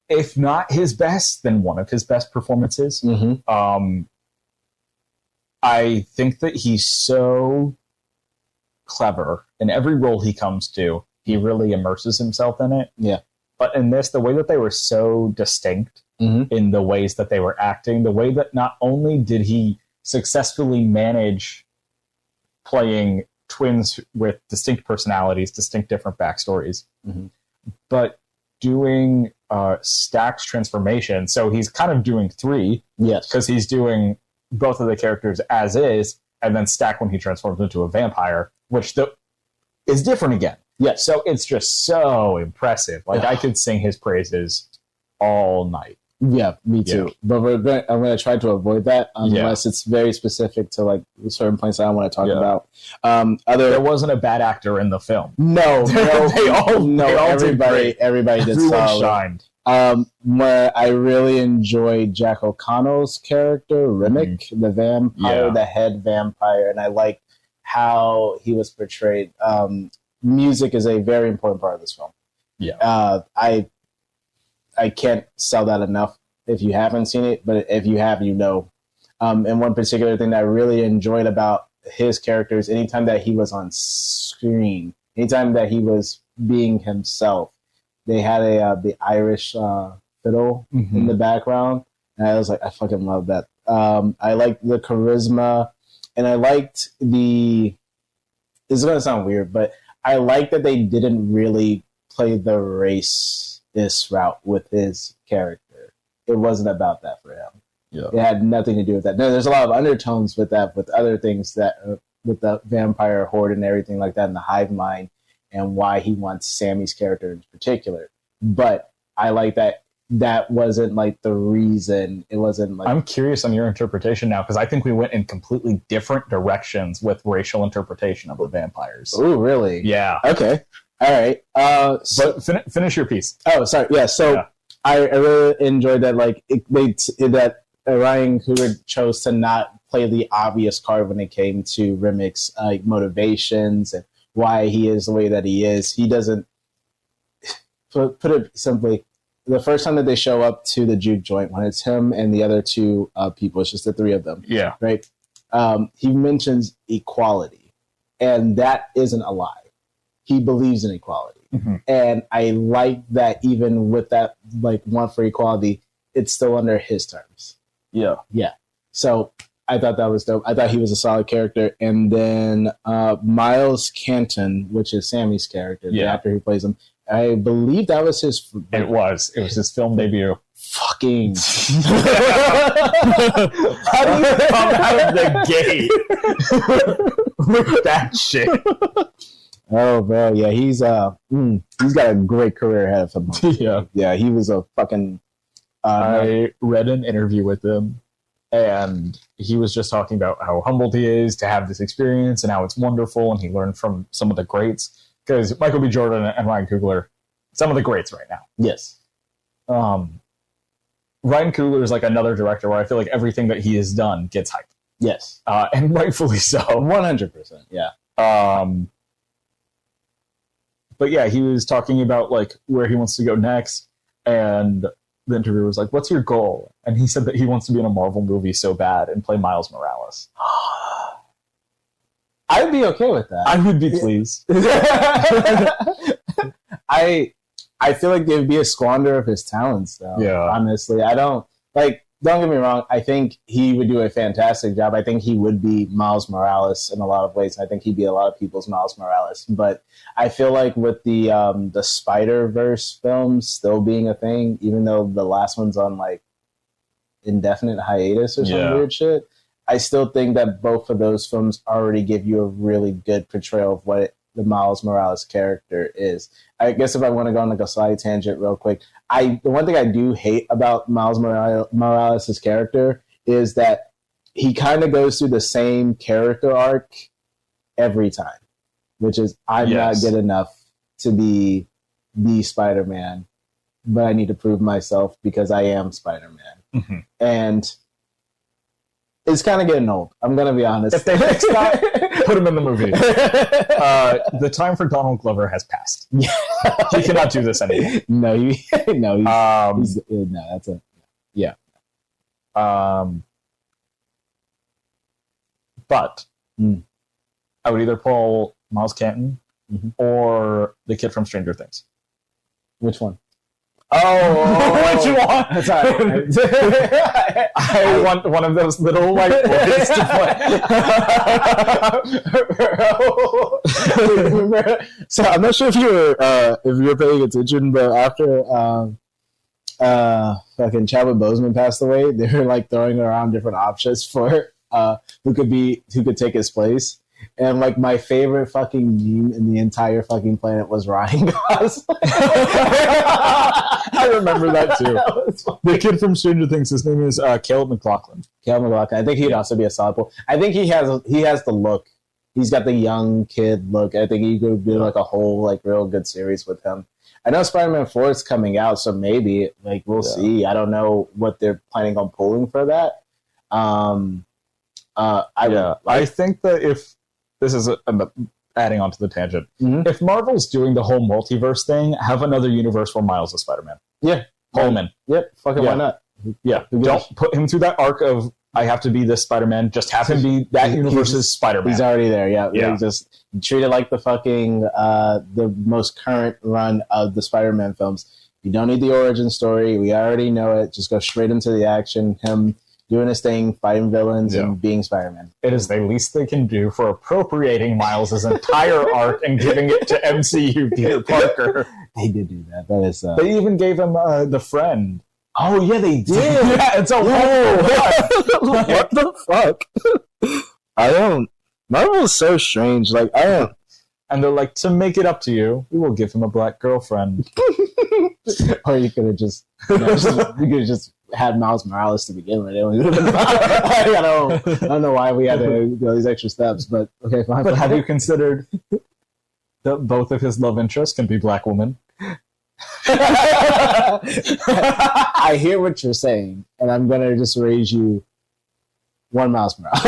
if not his best, then one of his best performances. I think that he's so clever in every role he comes to. He really immerses himself in it. Yeah. But in this, the way that they were so distinct in the ways that they were acting, the way that not only did he successfully manage playing twins with distinct personalities, distinct different backstories, but doing Stack's transformation. So he's kind of doing three. Yes. Because he's doing both of the characters as is, and then Stack when he transforms into a vampire, which is different again. Yeah. So it's just so impressive. Like I could sing his praises all night. Yeah, me too. But I'm going to try to avoid that unless it's very specific to like certain points I want to talk about. There wasn't a bad actor in the film. No, everybody did solid. Shined. Where I really enjoyed Jack O'Connell's character, Remick, the vampire, the head vampire, and I like how he was portrayed. Music is a very important part of this film. Yeah. I can't sell that enough if you haven't seen it, but if you have, you know. And one particular thing that I really enjoyed about his character is anytime that he was on screen, anytime that he was being himself, they had the Irish fiddle in the background, and I was like, I fucking love that. I liked the charisma, and I liked this is going to sound weird, but I like that they didn't really play the racist route with his character. It wasn't about that for him. Yeah. It had nothing to do with that. No, there's a lot of undertones with that, with other things that, with the vampire horde and everything like that, and the hive mind, and why he wants Sammy's character in particular. But I like that wasn't like the reason. It wasn't like. I'm curious on your interpretation now, because I think we went in completely different directions with racial interpretation of the vampires. Oh, really? Yeah. Okay. All right. But finish your piece. Oh, sorry. Yeah. So I really enjoyed that. Like that Ryan Coogler chose to not play the obvious card when it came to Remick's motivations and why he is the way that he is. He doesn't. Put it simply, the first time that they show up to the juke joint, when it's him and the other two people, it's just the three of them. Yeah. Right. He mentions equality, and that isn't a lie. He believes in equality. Mm-hmm. And I like that even with that, like, one for equality, it's still under his terms. Yeah. Yeah. So I thought that was dope. I thought he was a solid character. And then Miles Canton, which is Sammy's character, the actor who plays him, I believe that was his... It was his film debut. Fucking... How do you come out of the gate with that shit? Oh, bro, yeah, he's got a great career ahead of him. Yeah, he was a fucking... I read an interview with him, and he was just talking about how humbled he is to have this experience and how it's wonderful, and he learned from some of the greats. Because Michael B. Jordan and Ryan Coogler, some of the greats right now. Yes. Ryan Coogler is like another director where I feel like everything that he has done gets hyped. Yes. And rightfully so. 100%, yeah. But yeah, he was talking about like where he wants to go next, and the interviewer was like, "What's your goal?" And he said that he wants to be in a Marvel movie so bad and play Miles Morales. I'd be okay with that. I would be pleased. I feel like it would be a squander of his talents, though. Yeah. Honestly, don't get me wrong. I think he would do a fantastic job. I think he would be Miles Morales in a lot of ways. I think he'd be a lot of people's Miles Morales. But I feel like with the Spider-Verse films still being a thing, even though the last one's on like indefinite hiatus or some weird shit, I still think that both of those films already give you a really good portrayal of what the Miles Morales character is. I guess if I want to go on like a side tangent real quick, the one thing I do hate about Miles Morales' character is that he kind of goes through the same character arc every time, which is I'm not good enough to be the Spider-Man, but I need to prove myself because I am Spider-Man. Mm-hmm. And it's kind of getting old. I'm going to be honest. If they fix that, put him in the movie. The time for Donald Glover has passed. He cannot do this anymore. But I would either pull Miles Canton or the kid from Stranger Things. Which one? What you want? That's all right. I want one of those little white boys to play. So I'm not sure if you were paying attention, but after fucking Chadwick Boseman passed away, they were like throwing around different options for who could take his place. And like my favorite fucking meme in the entire fucking planet was Ryan Gosling. I remember that too. The kid from Stranger Things, his name is Caleb McLaughlin. Caleb McLaughlin. I think he'd also be a solid pull. I think he has the look. He's got the young kid look. I think he could do like a whole like real good series with him. I know Spider-Man 4 is coming out, so maybe like we'll see. I don't know what they're planning on pulling for that. I think that if this is adding on to the tangent, if Marvel's doing the whole multiverse thing, have another universe where Miles is Spider-Man. Yeah, Pullman. Yep, fucking why not? Yeah, don't put him through that arc of I have to be this Spider-Man. Just have him be that universe's Spider-Man. He's already there. Yeah. Just treat it like the fucking the most current run of the Spider-Man films. You don't need the origin story. We already know it. Just go straight into the action. Him doing his thing, fighting villains, and being Spider-Man. It is the least they can do for appropriating Miles' entire arc and giving it to MCU Peter Parker. They did do that. That is. They even gave him the friend. Oh yeah, they did. Yeah, it's a what the fuck? I don't. Marvel is so strange. Like I don't. And they're like, to make it up to you, we will give him a black girlfriend. Or you could have just, had Miles Morales to begin with. I don't know why we had to go these extra steps, but okay, fine. But have you considered that both of his love interests can be black women? I hear what you're saying, and I'm gonna just raise you one Miles Morales.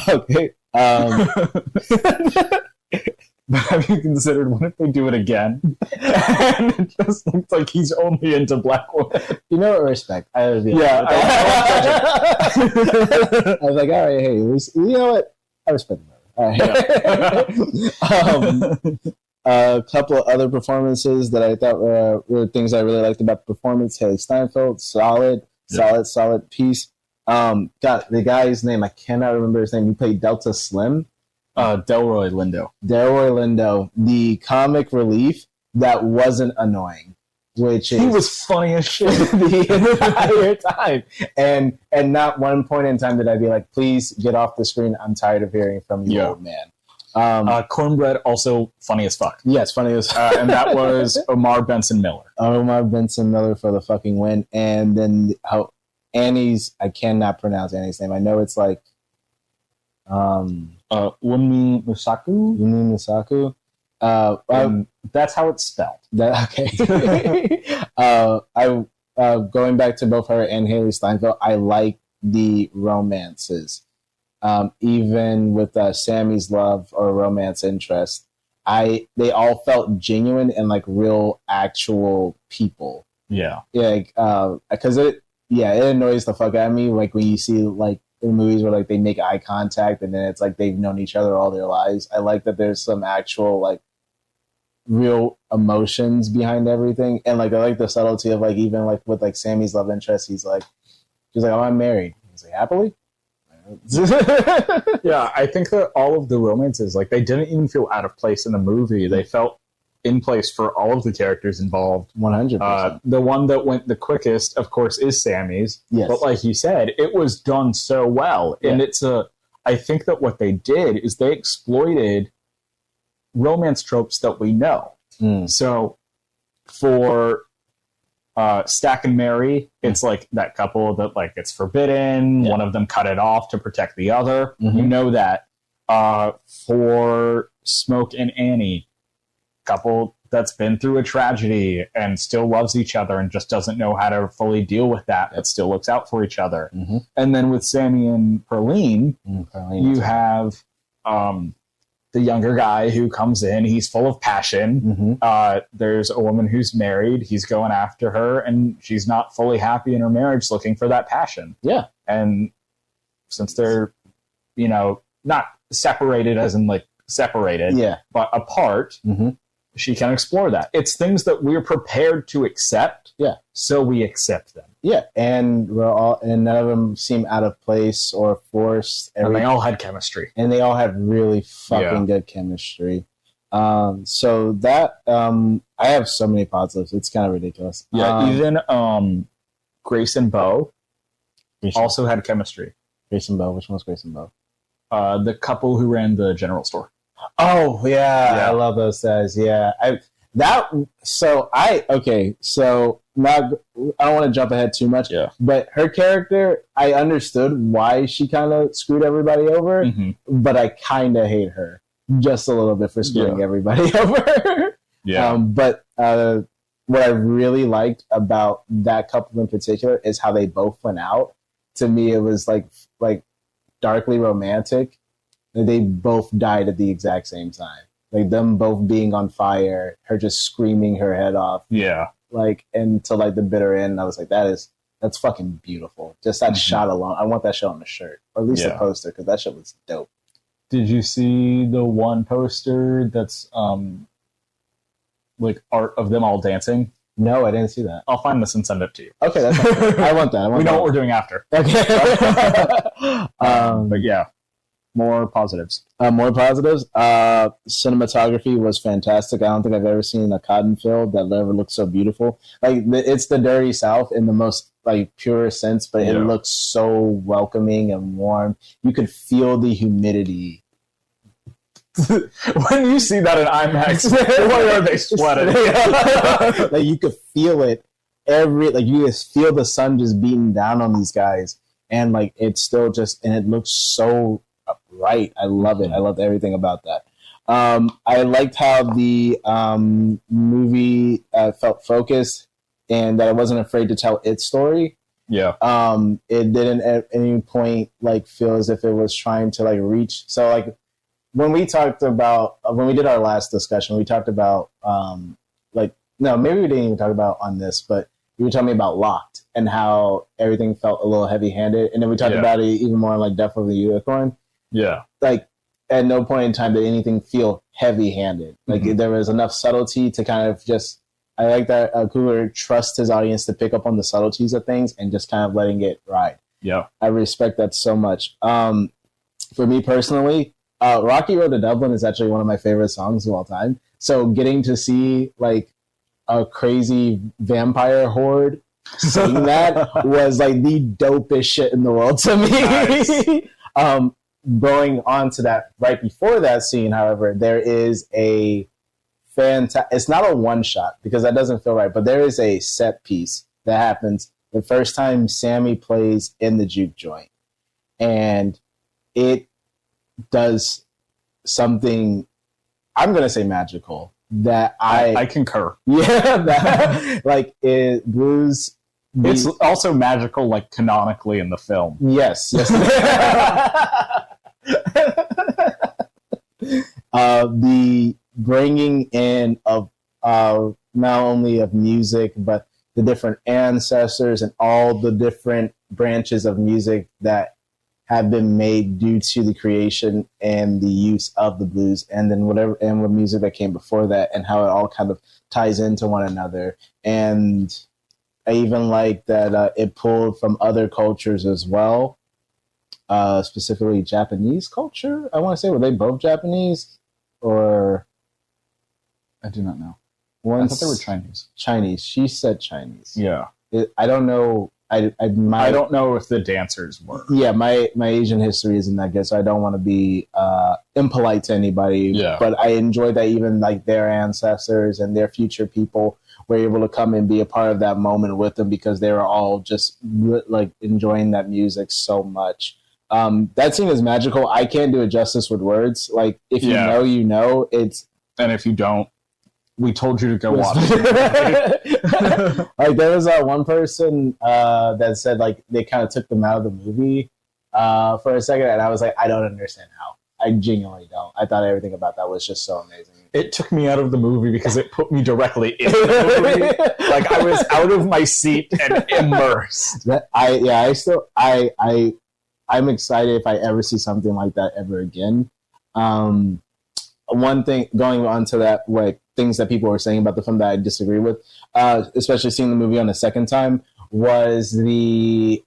Okay. But have you considered what if they do it again? And it just looks like he's only into black women. You know what? Respect. I was like, all right, hey, you know what? I respect that. All right. A couple of other performances that I thought were things I really liked about the performance. Haley Steinfeld, solid piece. God, the guy's name, I cannot remember his name. He played Delta Slim. Delroy Lindo, the comic relief that wasn't annoying, he was funny as shit the entire time, and not one point in time did I be like, please get off the screen. I'm tired of hearing from you, old man. Cornbread also funny as fuck. Yes, funny as fuck. And that was Omar Benson Miller. Omar Benson Miller for the fucking win, and then Annie's. I cannot pronounce Annie's name. I know it's like. Wunmi Musaku. That's how it's spelled. Okay. Going back to both her and Haley Steinfeld, I like the romances. Even with Sammy's love or romance interest, they all felt genuine and like real, actual people. Yeah. Because it annoys the fuck out of me. Like when you see like. In movies where like they make eye contact and then it's like they've known each other all their lives. I like that there's some actual like real emotions behind everything, and like I like the subtlety of like even like with like Sammy's love interest. She's like, oh, I'm married. He's like, happily. Yeah, I think that all of the romances like they didn't even feel out of place in the movie. They felt in place for all of the characters involved. 100%. The one that went the quickest, of course, is Sammy's. Yes. But like you said, it was done so well. Yeah. And I think that what they did is they exploited romance tropes that we know. So for Stack and Mary, it's like that couple that like it's forbidden. Yeah. One of them cut it off to protect the other. Mm-hmm. You know that. For Smoke and Annie, couple that's been through a tragedy and still loves each other and just doesn't know how to fully deal with that, but still looks out for each other. Mm-hmm. And then with Sammy and Perlene, you have the younger guy who comes in, he's full of passion. Mm-hmm. There's a woman who's married, he's going after her, and she's not fully happy in her marriage, looking for that passion. Yeah. And since they're, not separated as in like separated, but apart, she can explore that. It's things that we're prepared to accept. Yeah. So we accept them. Yeah. And none of them seem out of place or forced. And they all had chemistry. And they all had really fucking good chemistry. So that, I have so many positives. It's kind of ridiculous. Yeah. Even Grace and Bo also had chemistry. Grace and Bo. Which one was Grace and Bo? The couple who ran the general store. Oh, yeah. I love those guys. Yeah. not, I don't want to jump ahead too much. Yeah. But her character, I understood why she kind of screwed everybody over, but I kind of hate her just a little bit for screwing everybody over. Yeah. But what I really liked about that couple in particular is how they both went out. To me, it was like darkly romantic. They both died at the exact same time. Like them both being on fire, her just screaming her head off. Yeah. Like, and to like the bitter end, I was like, that's fucking beautiful. Just that shot alone. I want that shit on the shirt, or at least the poster, because that shit was dope. Did you see the one poster that's like art of them all dancing? No, I didn't see that. I'll find this and send it to you. Okay, that's fine. I want that. We know what we're doing after. Okay. But yeah, more positives. Cinematography was fantastic. I don't think I've ever seen a cotton field that ever looked so beautiful. Like it's the dirty South in the most like purest sense, but it looks so welcoming and warm. You could feel the humidity. When you see that in IMAX, why are they sweating? Like you could feel it you just feel the sun just beating down on these guys, and like it's still just, and it looks so right. I love it. I loved everything about that. I liked how the movie felt focused and that I wasn't afraid to tell its story. Yeah. It didn't at any point like feel as if it was trying to like reach. So like when we did our last discussion, we talked about maybe we didn't even talk about on this, but you were telling me about Locked and how everything felt a little heavy-handed, and then we talked about it even more like Death of the Unicorn. Yeah. Like at no point in time did anything feel heavy-handed. Like there was enough subtlety to kind of just. I like that Coogler trusts his audience to pick up on the subtleties of things and just kind of letting it ride. Yeah. I respect that so much. For me personally, Rocky Road to Dublin is actually one of my favorite songs of all time. So getting to see like a crazy vampire horde sing that was like the dopest shit in the world to me. Nice. Going on to that, right before that scene, however, there is a it's not a one shot because that doesn't feel right, but there is a set piece that happens the first time Sammy plays in the juke joint, and it does something, I'm gonna say magical, that I concur. Yeah, that, like it blues. It's also magical, like canonically in the film. Yes. The bringing in of not only of music, but the different ancestors and all the different branches of music that have been made due to the creation and the use of the blues, and then what music that came before that, and how it all kind of ties into one another. And I even like that it pulled from other cultures as well, specifically Japanese culture. I want to say, were they both Japanese or? I do not know. I thought they were Chinese. Chinese. She said Chinese. Yeah. I don't know. I don't know if the dancers were. Yeah, my Asian history isn't that good, so I don't want to be impolite to anybody. Yeah. But I enjoy that even like their ancestors and their future people were able to come and be a part of that moment with them because they were all just like enjoying that music so much. That scene is magical. I can't do it justice with words. Like if you know, you know. And if you don't, we told you to go watch it. Like there was one person that said like they kind of took them out of the movie for a second, and I was like, I don't understand how. I genuinely don't. I thought everything about that was just so amazing. It took me out of the movie because it put me directly in the movie. Like I was out of my seat and immersed. I'm excited if I ever see something like that ever again. One thing going on to that, like things that people were saying about the film that I disagree with, especially seeing the movie on the second time, was the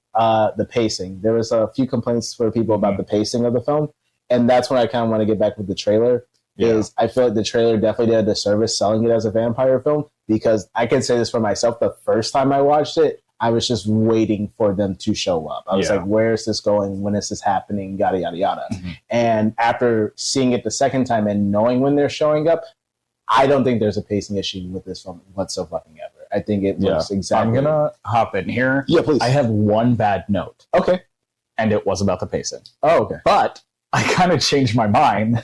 pacing. There was a few complaints for people about the pacing of the film, and that's when I kind of want to get back with the trailer. Is I feel like the trailer definitely did a disservice selling it as a vampire film, because I can say this for myself. The first time I watched it, I was just waiting for them to show up. I was like, where is this going? When is this happening? Yada, yada, yada. Mm-hmm. And after seeing it the second time and knowing when they're showing up, I don't think there's a pacing issue with this film whatsoever. I think it looks exactly. I'm gonna hop in here. Yeah, please. I have one bad note. Okay. And it was about the pacing. Oh, okay. But I kind of changed my mind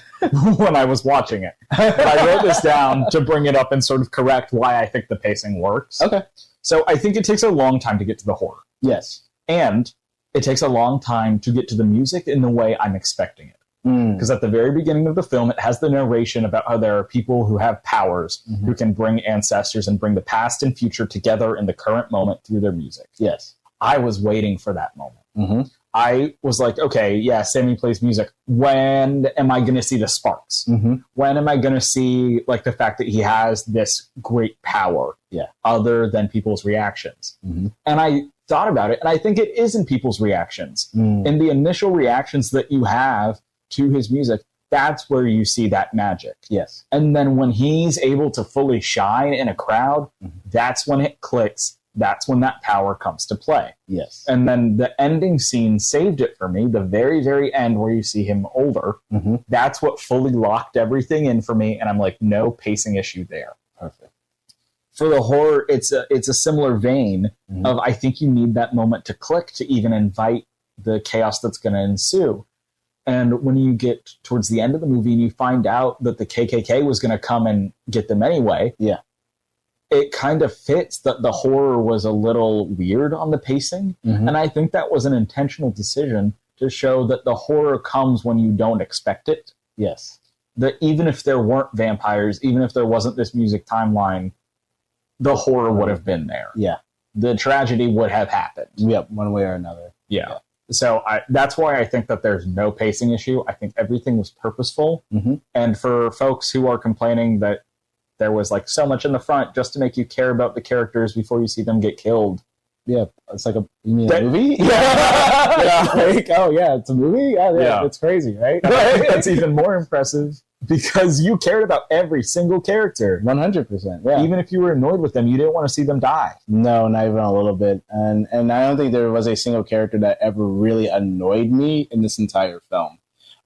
when I was watching it. But I wrote this down to bring it up and sort of correct why I think the pacing works. Okay. So I think it takes a long time to get to the horror. Yes. And it takes a long time to get to the music in the way I'm expecting it. Because at the very beginning of the film, it has the narration about how there are people who have powers who can bring ancestors and bring the past and future together in the current moment through their music. Yes. I was waiting for that moment. I was like, okay, yeah, Sammy plays music. When am I going to see the sparks? When am I going to see like the fact that he has this great power other than people's reactions? And I thought about it, and I think it is in people's reactions. In the initial reactions that you have to his music, that's where you see that magic. Yes. And then when he's able to fully shine in a crowd, that's when it clicks. That's when that power comes to play. Yes. And then the ending scene saved it for me. The very, very end where you see him older, that's what fully locked everything in for me. And I'm like, no pacing issue there. Perfect. For the horror, it's a similar vein of I think you need that moment to click to even invite the chaos that's going to ensue. And when you get towards the end of the movie and you find out that the KKK was going to come and get them anyway, it kind of fits that the horror was a little weird on the pacing. And I think that was an intentional decision to show that the horror comes when you don't expect it. Yes. That even if there weren't vampires, even if there wasn't this music timeline, the horror would have been there. Yeah. The tragedy would have happened. Yep, one way or another. Yeah. So that's why I think that there's no pacing issue. I think everything was purposeful. And for folks who are complaining that there was like so much in the front just to make you care about the characters before you see them get killed. Yeah, it's like you mean a movie? Like, oh yeah, it's a movie? Yeah, it's crazy, right? I think that's even more impressive because you cared about every single character. 100%, yeah. Even if you were annoyed with them, you didn't want to see them die. No, not even a little bit. And I don't think there was a single character that ever really annoyed me in this entire film.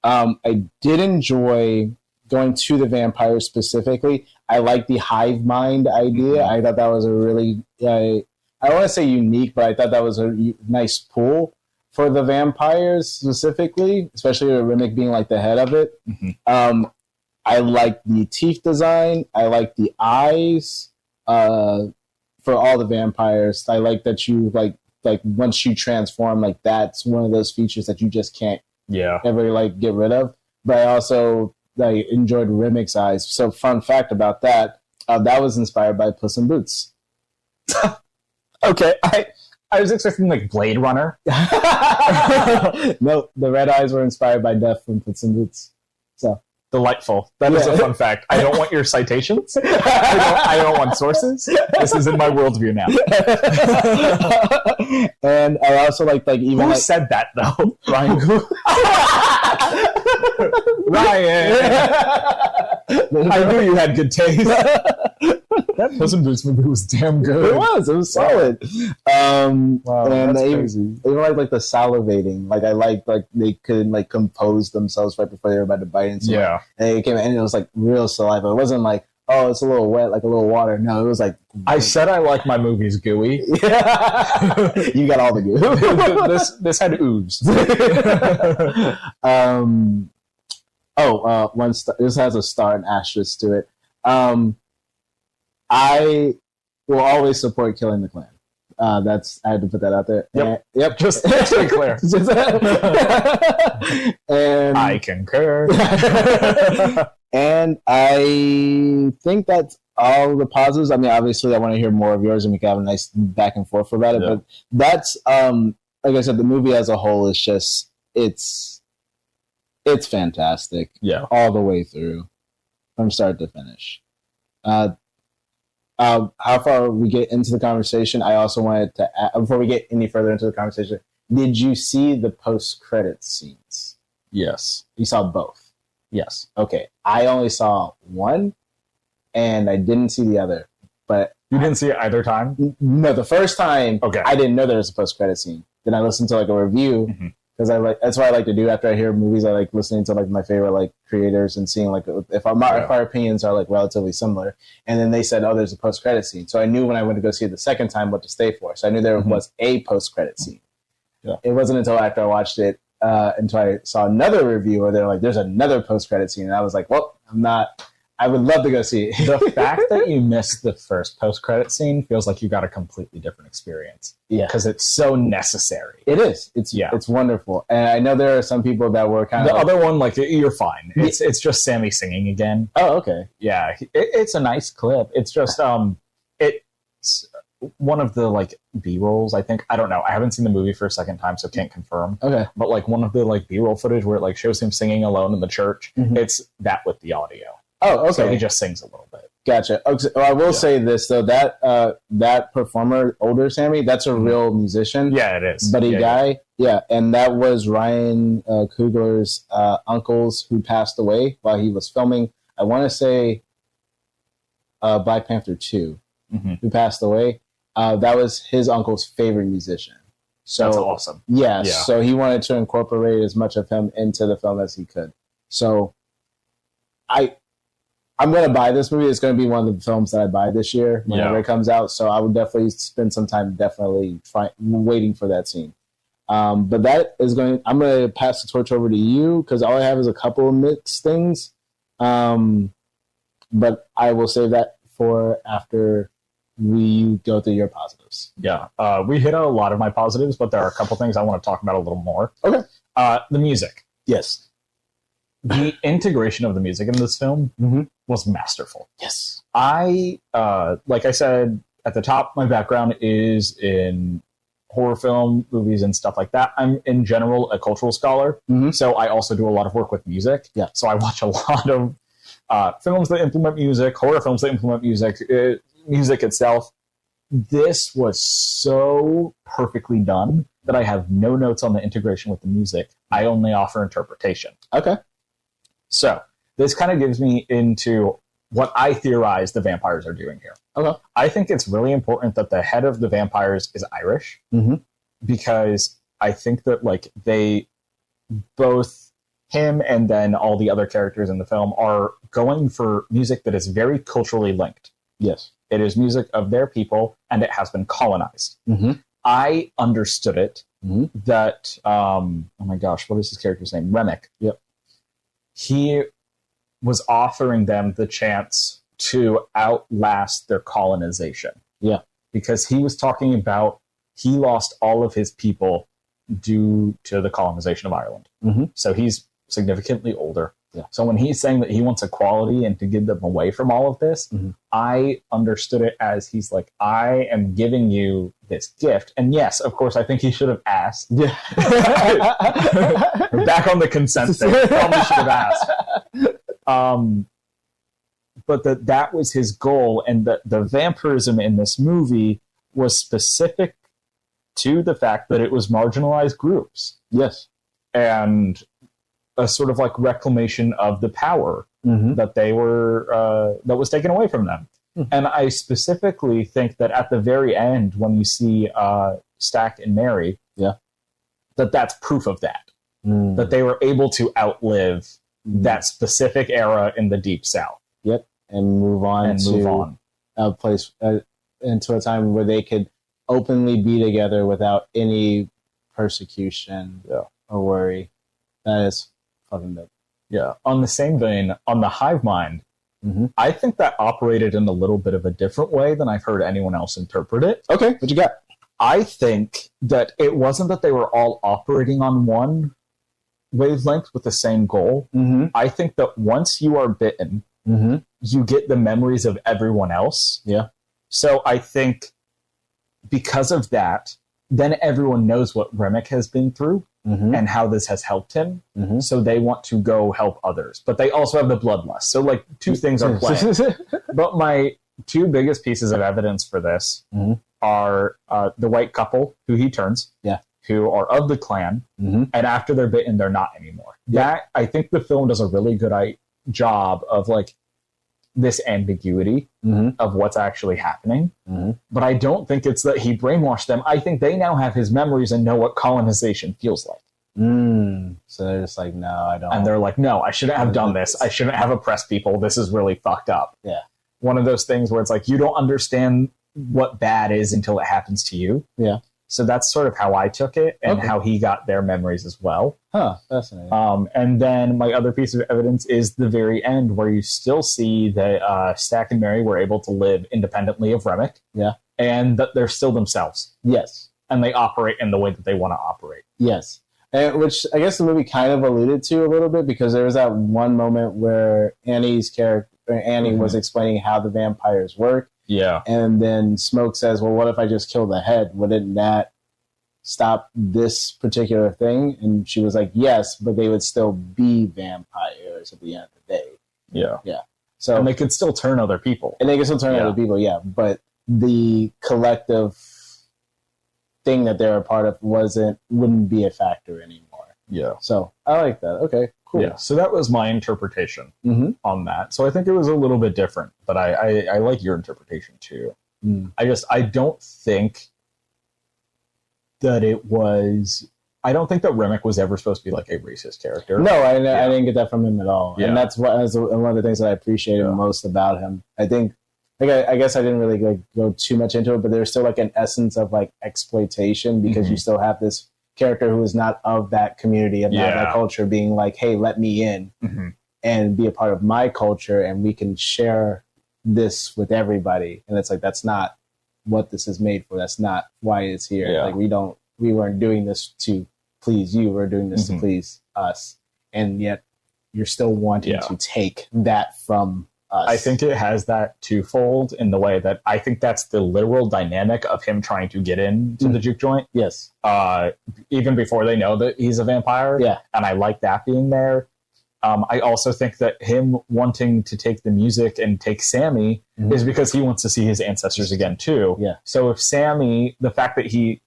I did enjoy going to the vampires specifically. I like the hive mind idea. I thought that was a really, I don't want to say unique, but I thought that was a nice pull for the vampires specifically, especially with Remick being like the head of it. I like the teeth design. I like the eyes for all the vampires. I like that you like once you transform, like that's one of those features that you just can't ever like get rid of. But I also enjoyed Remick's eyes. So fun fact about that, that was inspired by Puss in Boots. Okay, I was expecting like Blade Runner. No, the red eyes were inspired by Death from Puss in Boots. So delightful. That is a fun fact. I don't want your citations. I don't want sources. This is in my worldview now. And I also like even who said that though? Ryan. Ryan. I knew you had good taste. That Puss in Boots movie was damn good. It was solid. Wow, and that's they crazy. Even like the salivating. Like I liked they could like compose themselves right before they were about to bite into it. And it came and it was like real saliva. It wasn't like, oh, it's a little wet, like a little water. No, it was like I said I like my movies gooey. You got all the goo. This had ooze. This has a star and asterisk to it. I will always support killing the Klan. I had to put that out there. Yep. Just to be clear. And I concur. And I think that's all the positives. I mean, obviously, I want to hear more of yours, and we can have a nice back and forth about it. But that's like I said, the movie as a whole is just it's fantastic. All the way through, from start to finish. How far we get into the conversation, I also wanted to add, before we get any further into the conversation, did you see the post-credit scenes? Yes. You saw both? Yes. Okay. I only saw one, and I didn't see the other. But you didn't see it either time? No, the first time, okay. I didn't know there was a post-credit scene. Then I listened to like a review, because that's what I like to do after I hear movies. I like listening to like my favorite like creators and seeing like if our opinions are like relatively similar. And then they said, oh, there's a post credit scene, so I knew when I went to go see it the second time what to stay for. So I knew there was a post credit scene. Yeah. It wasn't until after I watched it until I saw another review where they're like, there's another post credit scene, and I was like, well, I would love to go see it. The fact that you missed the first post-credit scene feels like you got a completely different experience. Yeah. Because it's so necessary. It is. It's wonderful. And I know there are some people that were kind of... The other one, like, you're fine. It's just Sammy singing again. Oh, okay. Yeah. It's a nice clip. It's just, it's one of the, like, B-rolls, I think. I don't know. I haven't seen the movie for a second time, so can't confirm. Okay. But, like, one of the, like, B-roll footage where it, like, shows him singing alone in the church, it's that with the audio. Oh, okay. So he just sings a little bit. Gotcha. Okay, well, I will say this though, that performer, older Sammy, that's a real musician. Yeah, it is. Buddy guy. Yeah, and that was Ryan Coogler's uncles who passed away while he was filming. I want to say Black Panther 2, who passed away. That was his uncle's favorite musician. So that's awesome. Yeah, so he wanted to incorporate as much of him into the film as he could. So I'm going to buy this movie. It's going to be one of the films that I buy this year whenever it comes out. So I would definitely spend some time waiting for that scene. But that is I'm going to pass the torch over to you because all I have is a couple of mixed things. But I will save that for after we go through your positives. Yeah. We hit a lot of my positives, but there are a couple things I want to talk about a little more. Okay. The music. Yes. The integration of the music in this film was masterful. Yes. Like I said at the top, my background is in horror film, movies, and stuff like that. I'm, in general, a cultural scholar, so I also do a lot of work with music. Yeah. So I watch a lot of films that implement music, horror films that implement music, music itself. This was so perfectly done that I have no notes on the integration with the music. I only offer interpretation. Okay. So this kind of gives me into what I theorize the vampires are doing here. Okay. I think it's really important that the head of the vampires is Irish because I think that like they both him and then all the other characters in the film are going for music that is very culturally linked. Yes. It is music of their people and it has been colonized. I understood it that, oh my gosh, what is his character's name? Remick. Yep. He was offering them the chance to outlast their colonization. Yeah. Because he was talking about he lost all of his people due to the colonization of Ireland. So he's significantly older. Yeah. So when he's saying that he wants equality and to get them away from all of this, I understood it as he's like, I am giving you this gift. And yes, of course, I think he should have asked. Yeah. Back on the consent thing. Probably should have asked. But that was his goal. And the vampirism in this movie was specific to the fact that it was marginalized groups. Yes. And a sort of like reclamation of the power that they were that was taken away from them. And I specifically think that at the very end, when you see Stack and Mary, that's proof of that. That they were able to outlive that specific era in the Deep South. Yep, and move on a place into a time where they could openly be together without any persecution or worry. That is fucking dope. Yeah. On the same vein, on the hive mind, I think that operated in a little bit of a different way than I've heard anyone else interpret it. Okay, what you got? I think that it wasn't that they were all operating on one wavelength with the same goal. I think that once you are bitten, you get the memories of everyone else. Yeah. So I think because of that, then everyone knows what Remick has been through and how this has helped him. So they want to go help others. But they also have the bloodlust. So like two things are playing. But my two biggest pieces of evidence for this are the white couple who he turns, who are of the clan, and after they're bitten, they're not anymore. That I think the film does a really good job of like this ambiguity of what's actually happening. But I don't think it's that he brainwashed them. I think they now have his memories and know what colonization feels like. So they're just like, no, I don't. And they're like, no, I shouldn't have done this. I shouldn't have oppressed people. This is really fucked up. Yeah. One of those things where it's like, you don't understand what bad is until it happens to you. Yeah. So that's sort of how I took it and how he got their memories as well. Huh, fascinating. And then my other piece of evidence is the very end where you still see that Stack and Mary were able to live independently of Remick. Yeah. And that they're still themselves. Yes. And they operate in the way that they want to operate. Yes. And, which I guess the movie kind of alluded to a little bit, because there was that one moment where Annie was explaining how the vampires work. Yeah. And then Smoke says, well, what if I just kill the head? Wouldn't that stop this particular thing? And she was like, yes, but they would still be vampires at the end of the day. Yeah. Yeah. So, and they could still turn other people. And they could still turn other people, yeah. But the collective thing that they're a part of wouldn't be a factor anymore. Yeah. So I like that. Okay, cool. Yeah. So that was my interpretation on that. So I think it was a little bit different, but I like your interpretation too. I don't think that I don't think that Remick was ever supposed to be like a racist character. No, I didn't get that from him at all. Yeah. And that's one of the things that I appreciated most about him. I think, I guess I didn't really go too much into it, but there's still like an essence of like exploitation, because you still have this character who is not of that community, of not that culture, being like, hey, let me in and be a part of my culture, and we can share this with everybody. And it's like, that's not what this is made for. That's not why it's here. Yeah. Like we weren't doing this to please you. We're doing this to please us. And yet you're still wanting to take that from us. I think it has that twofold in the way that I think that's the literal dynamic of him trying to get into the juke joint. Yes. Even before they know that he's a vampire. Yeah. And I like that being there. I also think that him wanting to take the music and take Sammy is because he wants to see his ancestors again too. Yeah. So if Sammy, the fact that he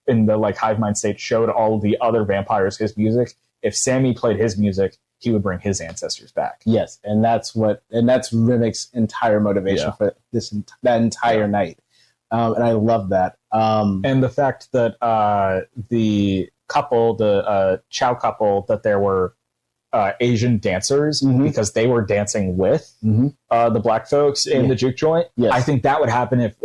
in the like hive mind state showed all the other vampires his music, if Sammy played his music, he would bring his ancestors back. Yes, and that's Remick's entire motivation for that entire night, and I love that. And the fact that the couple, the Chow couple, that there were Asian dancers because they were dancing with the black folks in the juke joint. Yes. I think that would happen if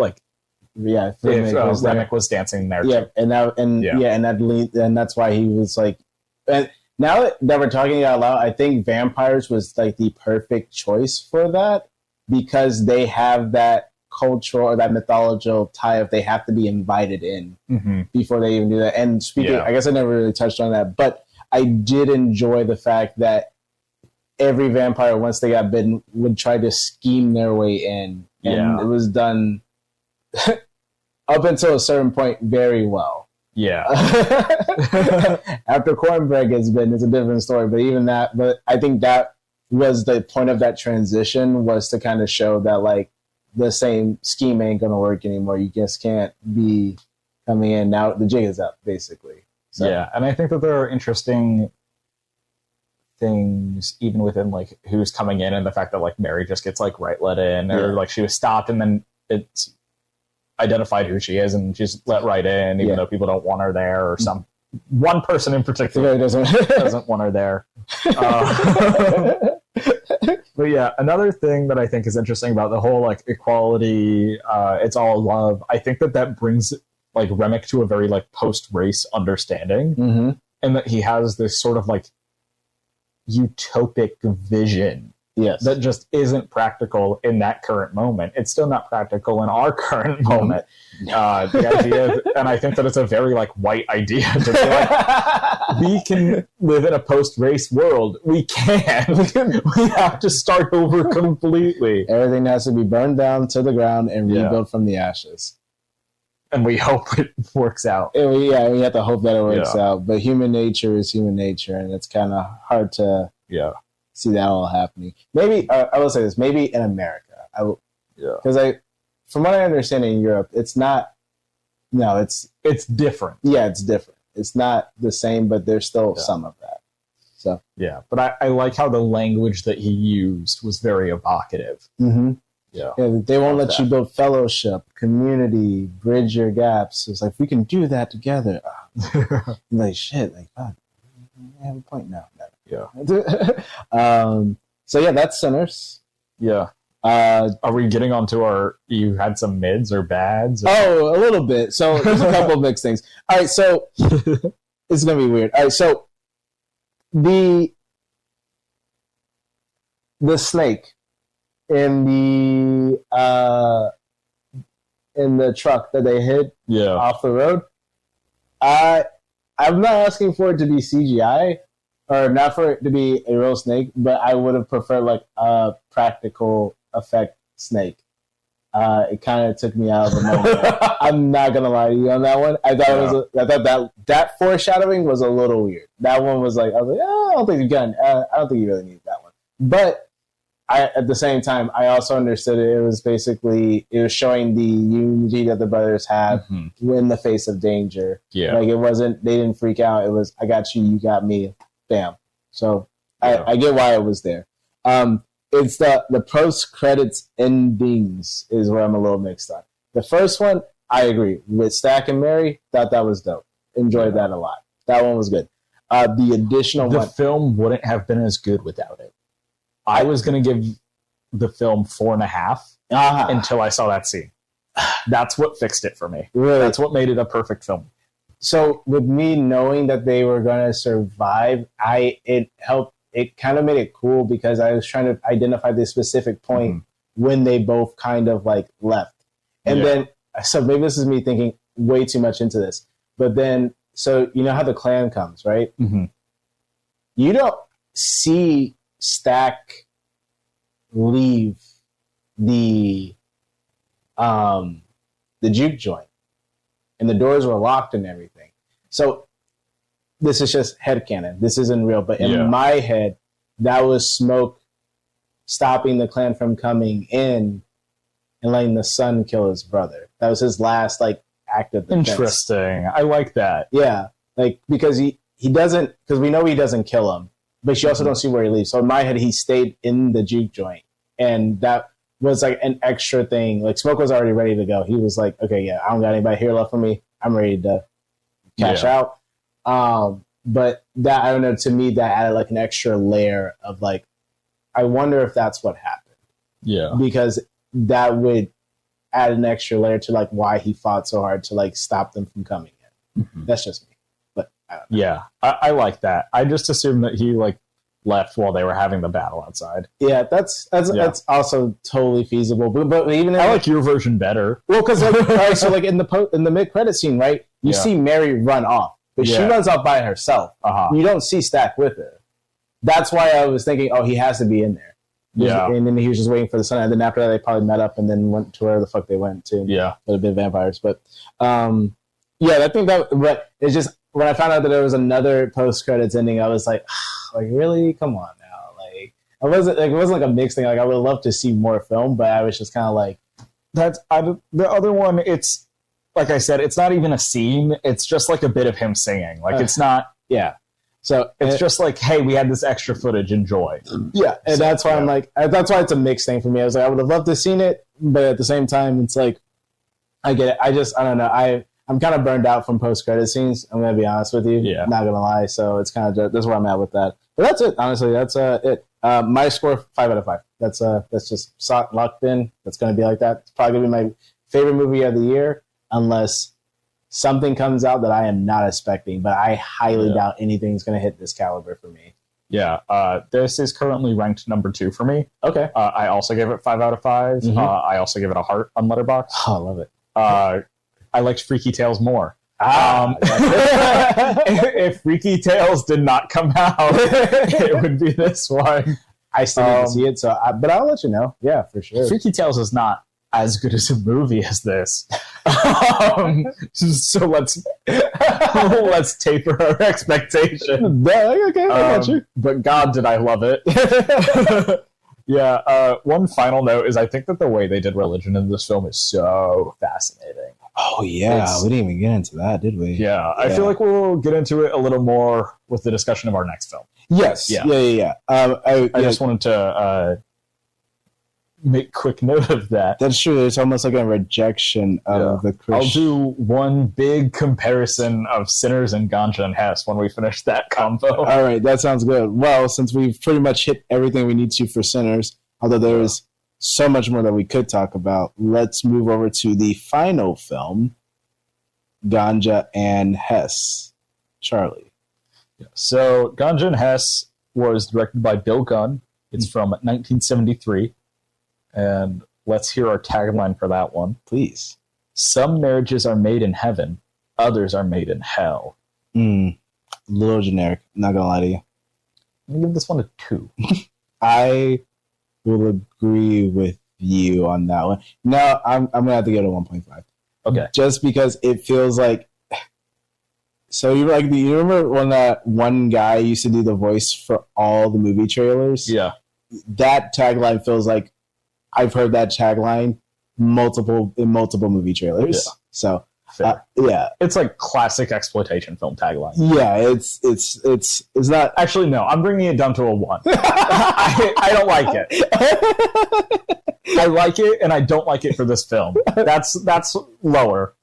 Remick was dancing there. Yeah, too. And that's why he was like. And now that we're talking out loud, I think vampires was like the perfect choice for that, because they have that cultural or that mythological tie of they have to be invited in before they even do that. And speaking, I guess I never really touched on that, but I did enjoy the fact that every vampire, once they got bitten, would try to scheme their way in. And it was done up until a certain point very well. Yeah. After Cornbread gets bitten, it's a different story. But I think that was the point of that transition, was to kind of show that like the same scheme ain't gonna work anymore. You just can't be coming in. Now the jig is up, basically. So. Yeah, and I think that there are interesting things even within like who's coming in, and the fact that like Mary just gets like let in, or like she was stopped and then it's identified who she is and she's let right in, even though people don't want her there, or one person in particular doesn't want her there. But yeah, another thing that I think is interesting about the whole like equality, it's all love. I think that brings like Remick to a very like post-race understanding, and that he has this sort of like utopic vision that just isn't practical in that current moment. It's still not practical in our current moment. The idea, and I think that it's a very like white idea to be like, we can live in a post-race world. We can. We have to start over completely. Everything has to be burned down to the ground and rebuilt from the ashes. And we hope it works out. We have to hope that it works out. But human nature is human nature, and it's kind of hard to see that all happening. Maybe I will say this. Maybe in America, because from what I understand in Europe, it's not. No, it's different. Yeah, it's different. It's not the same, but there's still some of that. So yeah, but I like how the language that he used was very evocative. Yeah, they won't let you build fellowship, community, bridge your gaps. It's like, we can do that together. Like, shit, like, God, I have a point now. Yeah. So yeah, that's Sinners. Yeah. Are we getting onto you had some mids or bads? Or... Oh, a little bit. So there's a couple of mixed things. All right, so it's going to be weird. All right, so the snake in the truck that they hit off the road, I'm not asking for it to be CGI or not for it to be a real snake, but I would have preferred like a practical effect snake. It kind of took me out of the moment. I'm not gonna lie to you on that one. I thought that foreshadowing was a little weird. That one was like, I was like, I don't think you really need that one. But at the same time, I also understood it. It was showing the unity that the brothers have in the face of danger. Yeah, like they didn't freak out. It was, I got you, you got me, bam. So I get why it was there. It's the post credits endings is where I'm a little mixed on. The first one, I agree with Stack and Mary. Thought that was dope. Enjoyed that a lot. That one was good. The additional the film wouldn't have been as good without it. I was going to give the film 4.5 until I saw that scene. That's what fixed it for me. Really? That's what made it a perfect film. So with me knowing that they were going to survive, it helped. It kind of made it cool because I was trying to identify the specific point when they both kind of like left. And then, so maybe this is me thinking way too much into this, but then, so you know how the clan comes, right? Mm-hmm. You don't see Stack leave the juke joint, and the doors were locked and everything. So this is just headcanon. This isn't real, but in my head, that was Smoke stopping the clan from coming in and letting the son kill his brother. That was his last like act of defense. Interesting. I like that. Yeah, like because he doesn't, because we know he doesn't kill him, but you also don't see where he leaves. So in my head, he stayed in the juke joint, and that was like an extra thing. Like Smoke was already ready to go. He was like, okay, yeah, I don't got anybody here left for me. I'm ready to cash out. But that, I don't know, to me, that added like an extra layer of like, I wonder if that's what happened. Yeah. Because that would add an extra layer to like why he fought so hard to like stop them from coming in. Mm-hmm. That's just me. But I don't know. Yeah, I like that. I just assumed that he like left while they were having the battle outside. Yeah, that's also totally feasible. But even I like your version better. Well, because like, right, so like in the mid credit scene, right? You see Mary run off. But she runs off by herself. You don't see Stack with her. That's why I was thinking, he has to be in there. Yeah. And then he was just waiting for the sun. And then after that, they probably met up and then went to where the fuck they went to. Yeah. With a bit of vampires. But, I think that, but it's just, when I found out that there was another post-credits ending, I was like really? Come on now. Like, it wasn't like a mixed thing. Like, I would love to see more film, but I was just kind of like. The other one, it's, like I said, it's not even a scene. It's just like a bit of him singing. Like it's not. Yeah. So it's just like, hey, we had this extra footage. Enjoy. Yeah, and so, that's why I'm like, that's why it's a mixed thing for me. I was like, I would have loved to have seen it, but at the same time, it's like, I get it. I don't know. I'm kind of burned out from post-credit scenes. I'm gonna be honest with you. Yeah. Not gonna lie. So it's kind of that's where I'm at with that. But that's it. Honestly, that's it. My score 5 out of 5. That's just locked in. That's gonna be like that. It's probably gonna be my favorite movie of the year. Unless something comes out that I am not expecting, but I highly doubt anything's going to hit this caliber for me. Yeah, this is currently ranked number 2 for me. Okay. I also gave it 5 out of 5. Mm-hmm. I also give it a heart on Letterboxd. Oh, I love it. I liked Freaky Tales more. If Freaky Tales did not come out, it would be this one. I still need to see it, but I'll let you know. Yeah, for sure. Freaky Tales is not as good as a movie as this. So let's taper our expectations. Okay, I got you. But God, did I love it. Yeah, one final note is I think that the way they did religion in this film is so fascinating. Oh, yeah. We didn't even get into that, did we? Yeah, I feel like we'll get into it a little more with the discussion of our next film. Yes. Yeah. I just wanted to make quick note of that. That's true. It's almost like a rejection of the Christian. I'll do one big comparison of Sinners and Ganja and Hess when we finish that combo. All right, that sounds good. Well, since we've pretty much hit everything we need to for Sinners, although there is so much more that we could talk about, let's move over to the final film, Ganja and Hess. Charlie. So Ganja and Hess was directed by Bill Gunn. It's from 1973. And let's hear our tagline for that one. Please. Some marriages are made in heaven, others are made in hell. A little generic, not gonna lie to you. I'm gonna give this one a 2. I will agree with you on that one. No, I'm gonna have to give it a 1.5. Okay. Just because it feels like. So you remember when that one guy used to do the voice for all the movie trailers? Yeah. That tagline feels like I've heard that tagline in multiple movie trailers. Yeah. So yeah, it's like classic exploitation film tagline. Yeah, it's not. Actually, no, I'm bringing it down to a 1. I don't like it. I like it, and I don't like it for this film. That's lower.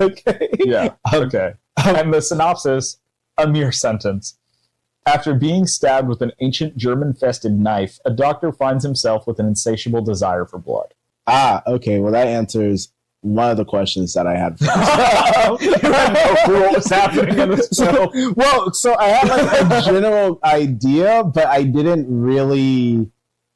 Okay. Yeah. Okay. And the synopsis: a mere sentence. After being stabbed with an ancient German-fested knife, a doctor finds himself with an insatiable desire for blood. Okay. Well, that answers one of the questions that I had. You had no clue what was happening in this film. So I had like a general idea, but I didn't really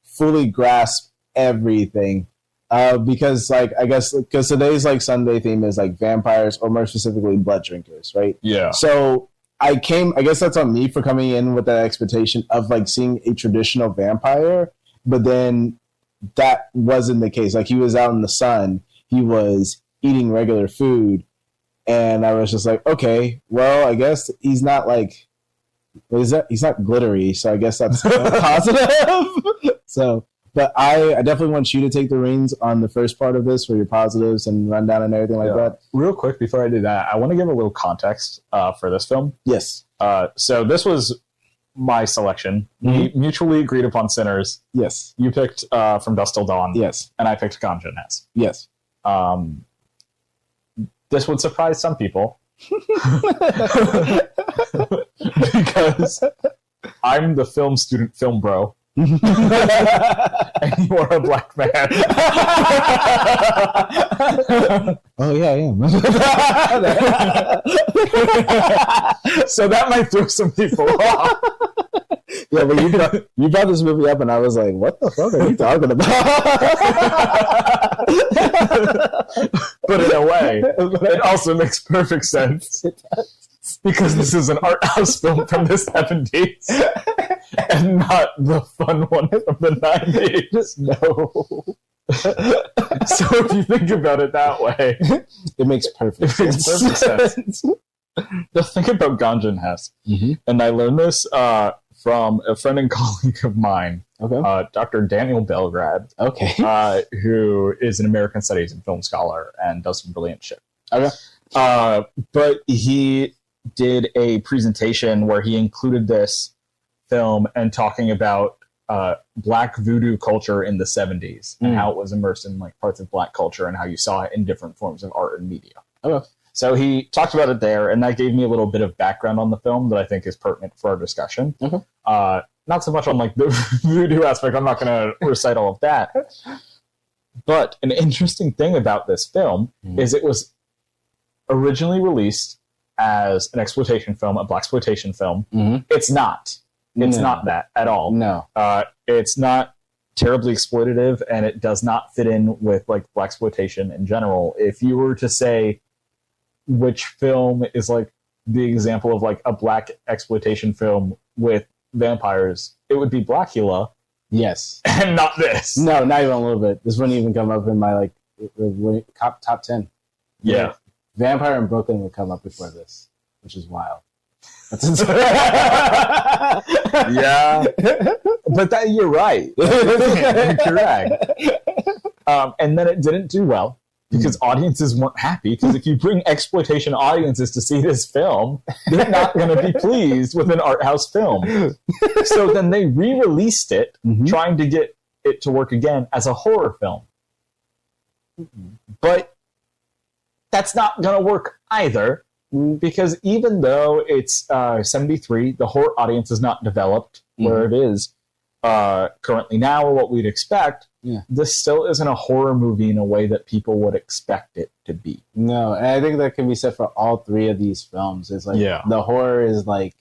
fully grasp everything. Because I guess today's like Sunday theme is like vampires, or more specifically blood drinkers, right? Yeah. So I guess that's on me for coming in with that expectation of like seeing a traditional vampire, but then that wasn't the case. Like he was out in the sun, he was eating regular food, and I was just like, okay, well, I guess he's not like, he's not glittery, so I guess that's positive. So. But I definitely want you to take the reins on the first part of this for your positives and rundown and everything like that. Real quick, before I do that, I want to give a little context for this film. Yes. So this was my selection. Mm-hmm. We mutually agreed upon Sinners. Yes. You picked From Dusk Till Dawn. Yes. And I picked Ganja Hess. Yes. This would surprise some people. Because I'm the film student, film bro. And you are a black man. Oh yeah, I am. So that might throw some people off. Yeah, but you brought this movie up, and I was like, "What the fuck are you talking about?" But in a way, it also makes perfect sense. It does. Because this is an art house film from the 70s and not the fun one from the 90s. No. So if you think about it that way, it makes perfect sense. Just think about Ganja and Hess. Mm-hmm. And I learned this from a friend and colleague of mine, Dr. Daniel Belgrad, who is an American Studies and film scholar and does some brilliant shit. Okay. But he did a presentation where he included this film and talking about black voodoo culture in the 70s and how it was immersed in like parts of black culture and how you saw it in different forms of art and media. Okay. So he talked about it there, and that gave me a little bit of background on the film that I think is pertinent for our discussion. Okay. Not so much on like the voodoo aspect. I'm not going to recite all of that. But an interesting thing about this film is it was originally released as an exploitation film, a blaxploitation film. Mm-hmm. It's not. It's not that at all. No. It's not terribly exploitative, and it does not fit in with like blaxploitation in general. If you were to say which film is like the example of like a black exploitation film with vampires, it would be Blackula. Yes. And not this. No, not even a little bit. This wouldn't even come up in my like top 10. Yeah. Vampire in Brooklyn would come up before this, which is wild. Yeah. But you're right. You're correct. And then it didn't do well. because audiences weren't happy. Because if you bring exploitation audiences to see this film, they're not going to be pleased with an art house film. So then they re-released it, trying to get it to work again as a horror film. But that's not going to work either, because even though it's 73, the horror audience is not developed where it is currently now, or what we'd expect. This still isn't a horror movie in a way that people would expect it to be. No, and I think that can be said for all three of these films. It's like the horror is like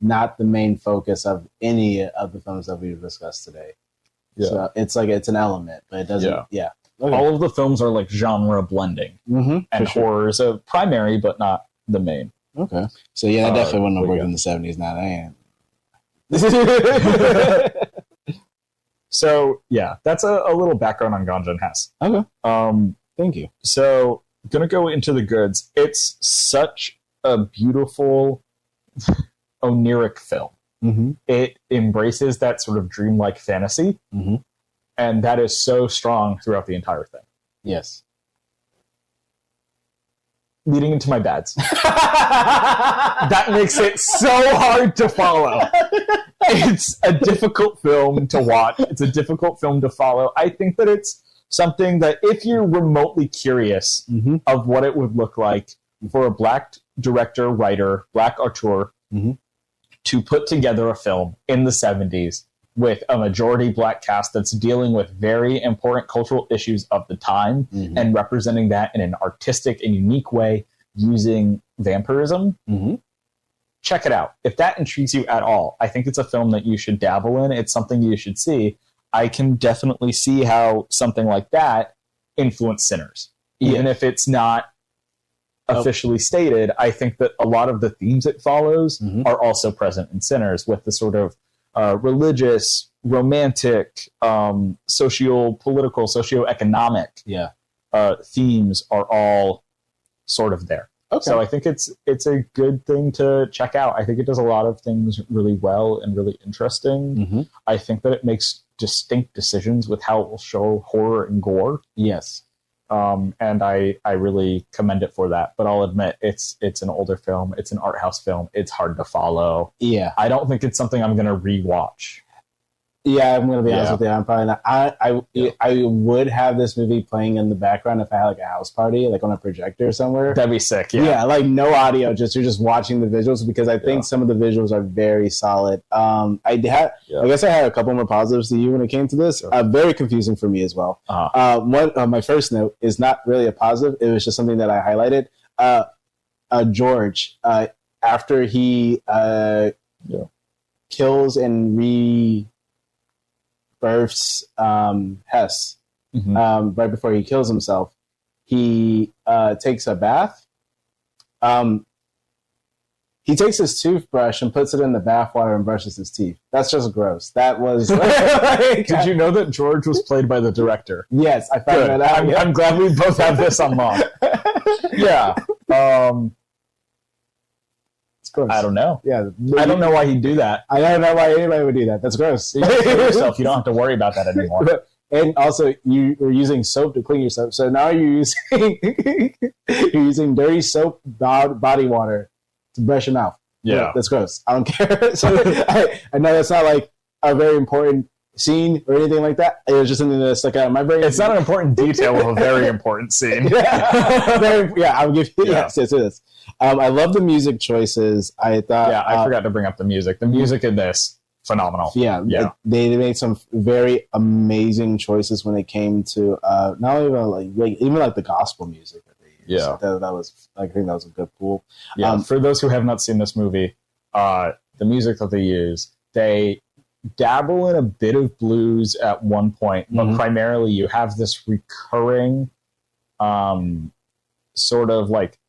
not the main focus of any of the films that we've discussed today. So it's like it's an element, but it doesn't. Okay. All of the films are like genre blending, and horror is a primary, but not the main. Okay, so that definitely wouldn't have worked in the 70s. Now that So that's a little background on Ganja Hess. Okay. Thank you. So gonna go into the goods. It's such a beautiful oniric film. It embraces that sort of dreamlike fantasy, and that is so strong throughout the entire thing. Yes. Leading into my bads. That makes it so hard to follow. It's a difficult film to watch. It's a difficult film to follow. I think that it's something that if you're remotely curious of what it would look like for a black director, writer, black auteur to put together a film in the 70s with a majority black cast that's dealing with very important cultural issues of the time and representing that in an artistic and unique way using vampirism, check it out. If that intrigues you at all, I think it's a film that you should dabble in. It's something you should see. I can definitely see how something like that influenced Sinners. Even if it's not officially stated, I think that a lot of the themes it follows are also present in Sinners, with the sort of religious, romantic, socio-political, socio-economic themes are all sort of there. Okay. So I think it's a good thing to check out. I think it does a lot of things really well and really interesting. I think that it makes distinct decisions with how it will show horror and gore. Yes. And I really commend it for that. But I'll admit, it's an older film. It's an art house film. It's hard to follow. Yeah. I don't think it's something I'm going to rewatch. Yeah, I'm going to be honest with you. I'm probably not. I would have this movie playing in the background if I had like a house party, like on a projector somewhere. That'd be sick. Yeah. Yeah, like no audio, you're just watching the visuals, because I think some of the visuals are very solid. I guess I had a couple more positives to you when it came to this. Very confusing for me as well. My first note is not really a positive. It was just something that I highlighted. George, after he kills and births Hess right before he kills himself, he takes a bath. He takes his toothbrush and puts it in the bath water and brushes his teeth. That's just gross. That was Did you know that George was played by the director? Yes, I found that out. I'm glad we both have this on lock. Yeah. Gross. I don't know. Yeah, I don't know why he'd do that. I don't know why anybody would do that. That's gross. You can clean yourself. You don't have to worry about that anymore. And also, you were using soap to clean yourself, so now you're using dirty soap body water to brush your mouth. Yeah, that's gross. I don't care. So I know that's not like a very important scene or anything like that. It was just something that stuck out in my brain. It's not an important detail of a very important scene. I'll give you. Yes, it is. I love the music choices. I thought. Yeah, I forgot to bring up the music. The music in this, phenomenal. Yeah. They made some very amazing choices when it came to not only even the gospel music that they used. Yeah, that was. I think that was a good pool. Yeah. For those who have not seen this movie, the music that they use, they dabble in a bit of blues at one point, but primarily you have this recurring, sort of like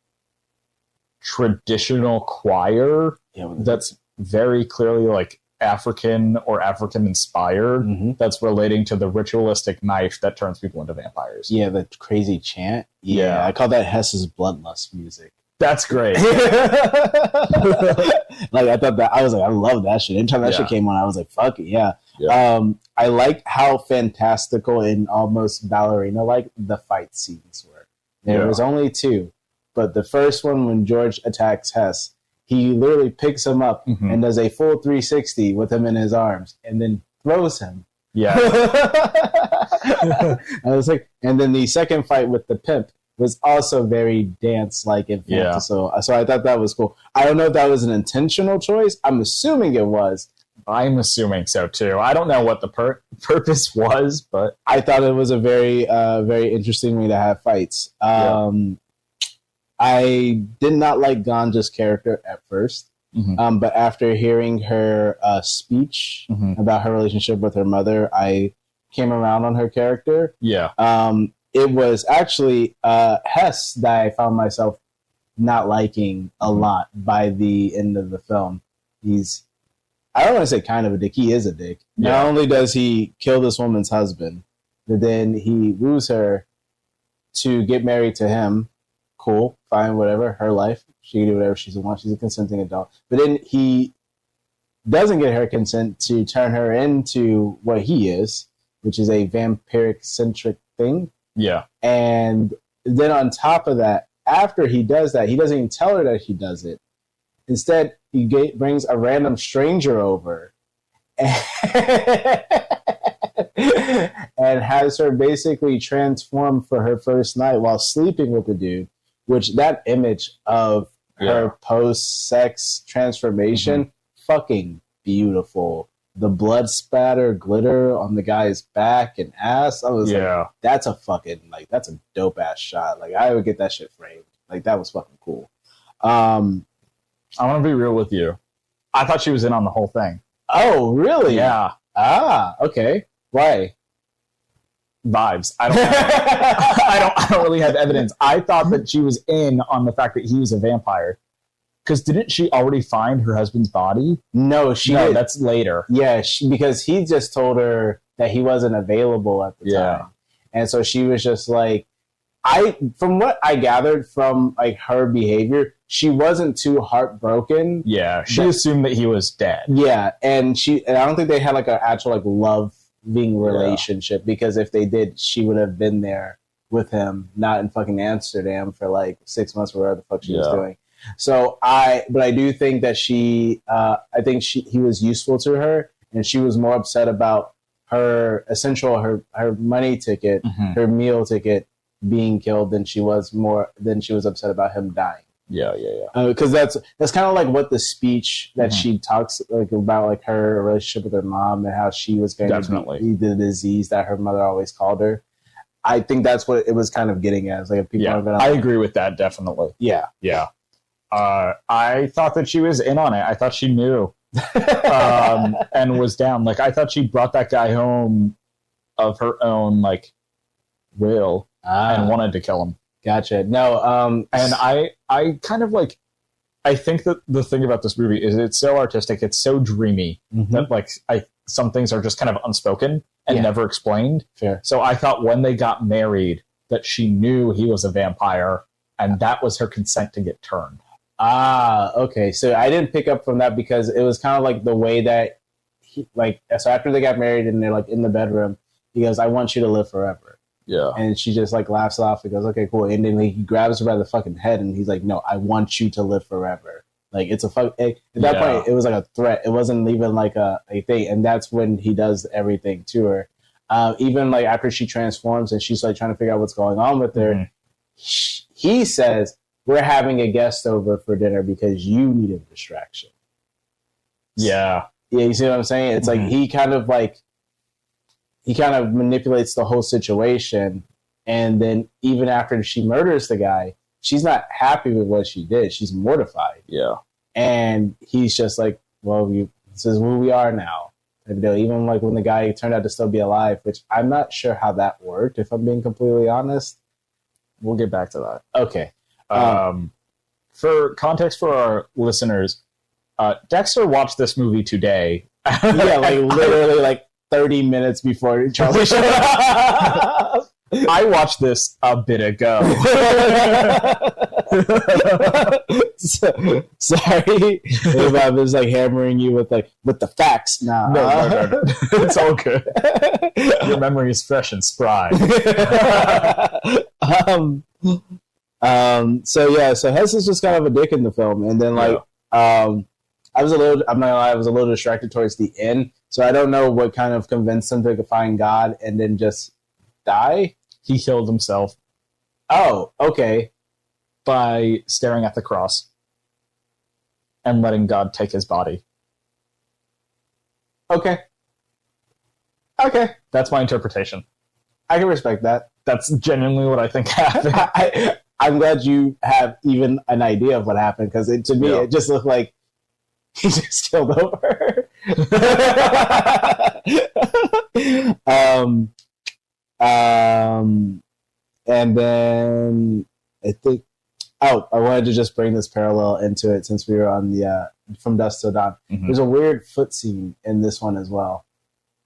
traditional choir that's very clearly like African or African inspired, that's relating to the ritualistic knife that turns people into vampires. Yeah, the crazy chant. Yeah. I call that Hess's bloodlust music. That's great. I thought that, I was like, I love that shit. Anytime that shit came on, I was like, fuck it, yeah. Yeah. I like how fantastical and almost ballerina-like the fight scenes were. There was only 2, but the first one when George attacks Hess, he literally picks him up and does a full 360 with him in his arms, and then throws him. Yeah. I was like, and then the second fight with the pimp was also very dance-like and fantastical. So I thought that was cool. I don't know if that was an intentional choice. I'm assuming it was. I'm assuming so too. I don't know what the purpose was, but I thought it was a very, very interesting way to have fights. I did not like Ganja's character at first, but after hearing her speech about her relationship with her mother, I came around on her character. Yeah. It was actually Hess that I found myself not liking a lot by the end of the film. I don't want to say kind of a dick. He is a dick. Yeah. Not only does he kill this woman's husband, but then he woos her to get married to him. Cool, fine, whatever. Her life. She can do whatever she wants. She's a consenting adult. But then he doesn't get her consent to turn her into what he is, which is a vampiric-centric thing. Yeah. And then on top of that, after he does that, he doesn't even tell her that he does it. Instead, he brings a random stranger over and has her basically transform for her first night while sleeping with the dude, which that image of her post-sex transformation, fucking beautiful. The blood spatter glitter on the guy's back and ass. I was like, that's a fucking, like, that's a dope-ass shot. Like, I would get that shit framed. Like, that was fucking cool. I want to be real with you. I thought she was in on the whole thing. Oh, really? Yeah. Ah, okay. Why? Vibes. I don't know. I don't really have evidence. I thought that she was in on the fact that he was a vampire. Because didn't she already find her husband's body? No, No, that's later. Yeah, because he just told her that he wasn't available at the time. And so she was just like, from what I gathered from like her behavior, she wasn't too heartbroken. Yeah, she assumed that he was dead. Yeah, and I don't think they had like an actual like loving relationship, because if they did, she would have been there with him, not in fucking Amsterdam for like 6 months or whatever the fuck she was doing. So I do think that he was useful to her, and she was more upset about her money ticket, her meal ticket being killed than she was upset about him dying. Yeah. Because that's kind of like what the speech that she talks like about, like her relationship with her mom and how she was going to be the disease that her mother always called her. I think that's what it was kind of getting at. It's like if people I agree with that, definitely. Yeah. I thought that she was in on it. I thought she knew and was down. Like, I thought she brought that guy home of her own like will and wanted to kill him. Gotcha. No, and I kind of like, I think that the thing about this movie is it's so artistic, it's so dreamy that like some things are just kind of unspoken and never explained. Fair. So I thought when they got married that she knew he was a vampire, and that was her consent to get turned. Ah, okay. So I didn't pick up from that because it was kind of like the way that so after they got married and they're like in the bedroom, he goes, "I want you to live forever." Yeah. And she just like laughs it off and goes, "Okay, cool." And then he grabs her by the fucking head and he's like, "No, I want you to live forever." Like, it's at that point, it was like a threat. It wasn't even like a thing. And that's when he does everything to her. Even like after she transforms and she's like trying to figure out what's going on with her, he says, "We're having a guest over for dinner because you need a distraction." Yeah. Yeah, you see what I'm saying? It's like he kind of manipulates the whole situation, and then even after she murders the guy, she's not happy with what she did. She's mortified. Yeah. And he's just like, "Well, this is who we are now." And even like when the guy turned out to still be alive, which I'm not sure how that worked, if I'm being completely honest. We'll get back to that. Okay. For context for our listeners, Dexter watched this movie today. Yeah, like literally like 30 minutes before Charlie showed up. I watched this a bit ago. Sorry if I was like hammering you with the facts. Nah. No. It's all good. Your memory is fresh and spry. So Hess is just kind of a dick in the film, and then I'm not gonna lie, I was a little distracted towards the end, so I don't know what kind of convinced him to find God and then just die. He killed himself. Oh, okay. By staring at the cross and letting God take his body. Okay. That's my interpretation. I can respect that. That's genuinely what I think happened. I'm glad you have even an idea of what happened, because to me, it just looked like he just killed over and then I think, I wanted to just bring this parallel into it since we were on the From Dusk Till Dawn. Mm-hmm. There's a weird foot scene in this one as well.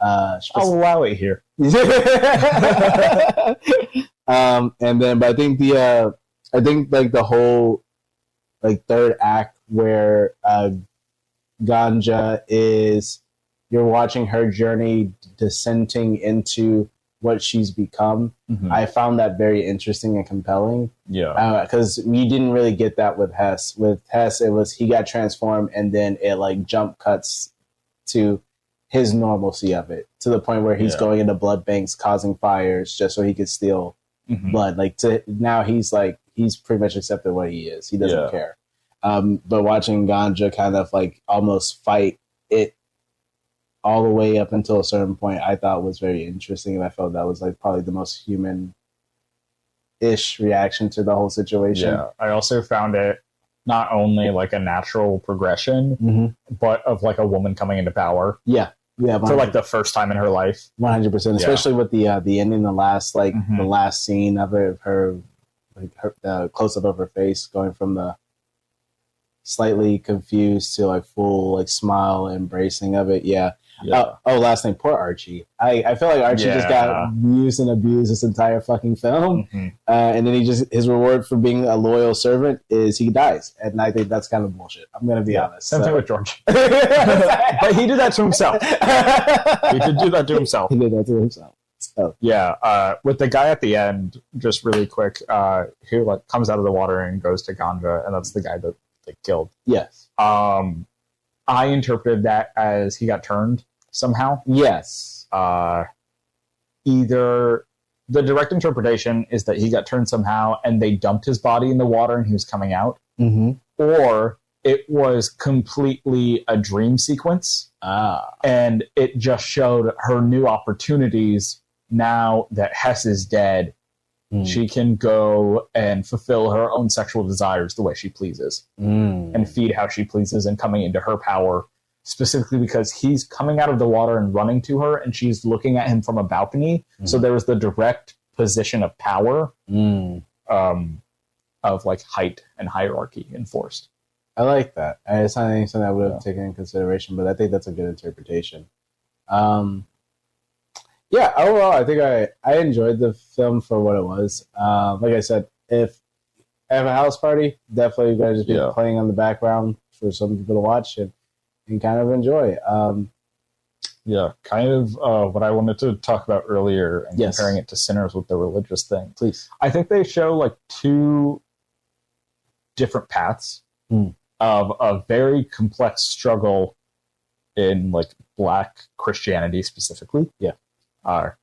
I'll allow it here. And then, but I think the whole third act where Ganja is, you're watching her journey descending into what she's become. Mm-hmm. I found that very interesting and compelling. Yeah, because we didn't really get that with Hess. With Hess, it was he got transformed, and then it jump cuts to his normalcy of it, to the point where he's going into blood banks, causing fires just so he could steal blood. Now he's pretty much accepted what he is. He doesn't care. But watching Ganja kind of almost fight it all the way up until a certain point, I thought was very interesting, and I felt that was probably the most human-ish reaction to the whole situation. Yeah, I also found it not only a natural progression, but of a woman coming into power. Yeah, for the first time in her life. 100%, especially with the ending, the last the last scene of it, her close up of her face going from the slightly confused to full smile embracing of it. Yeah. Last name, poor Archie. I feel like Archie just got used and abused this entire fucking film, and then his reward for being a loyal servant is he dies, and I think that's kind of bullshit. I'm gonna be honest. Same thing with George, but he did that to himself. He did do that to himself. He did that to himself. So with the guy at the end, just really quick, who comes out of the water and goes to Ganja, and that's the guy that they killed. Yes. I interpreted that as he got turned somehow. Yes. Either the direct interpretation is that he got turned somehow and they dumped his body in the water and he was coming out, or it was completely a dream sequence, and it just showed her new opportunities now that Hess is dead. She can go and fulfill her own sexual desires the way she pleases and feed how she pleases, and coming into her power, specifically because he's coming out of the water and running to her and she's looking at him from a balcony. So there was the direct position of power of height and hierarchy enforced. I like that. It's not something I would have taken into consideration, but I think that's a good interpretation. Yeah, overall, I think I enjoyed the film for what it was. Like I said, if I have a house party, definitely going to just be playing on the background for some people to watch and kind of enjoy. Kind of what I wanted to talk about earlier and comparing it to Sinners with the religious thing. Please. I think they show two different paths of a very complex struggle in Black Christianity specifically. Yeah.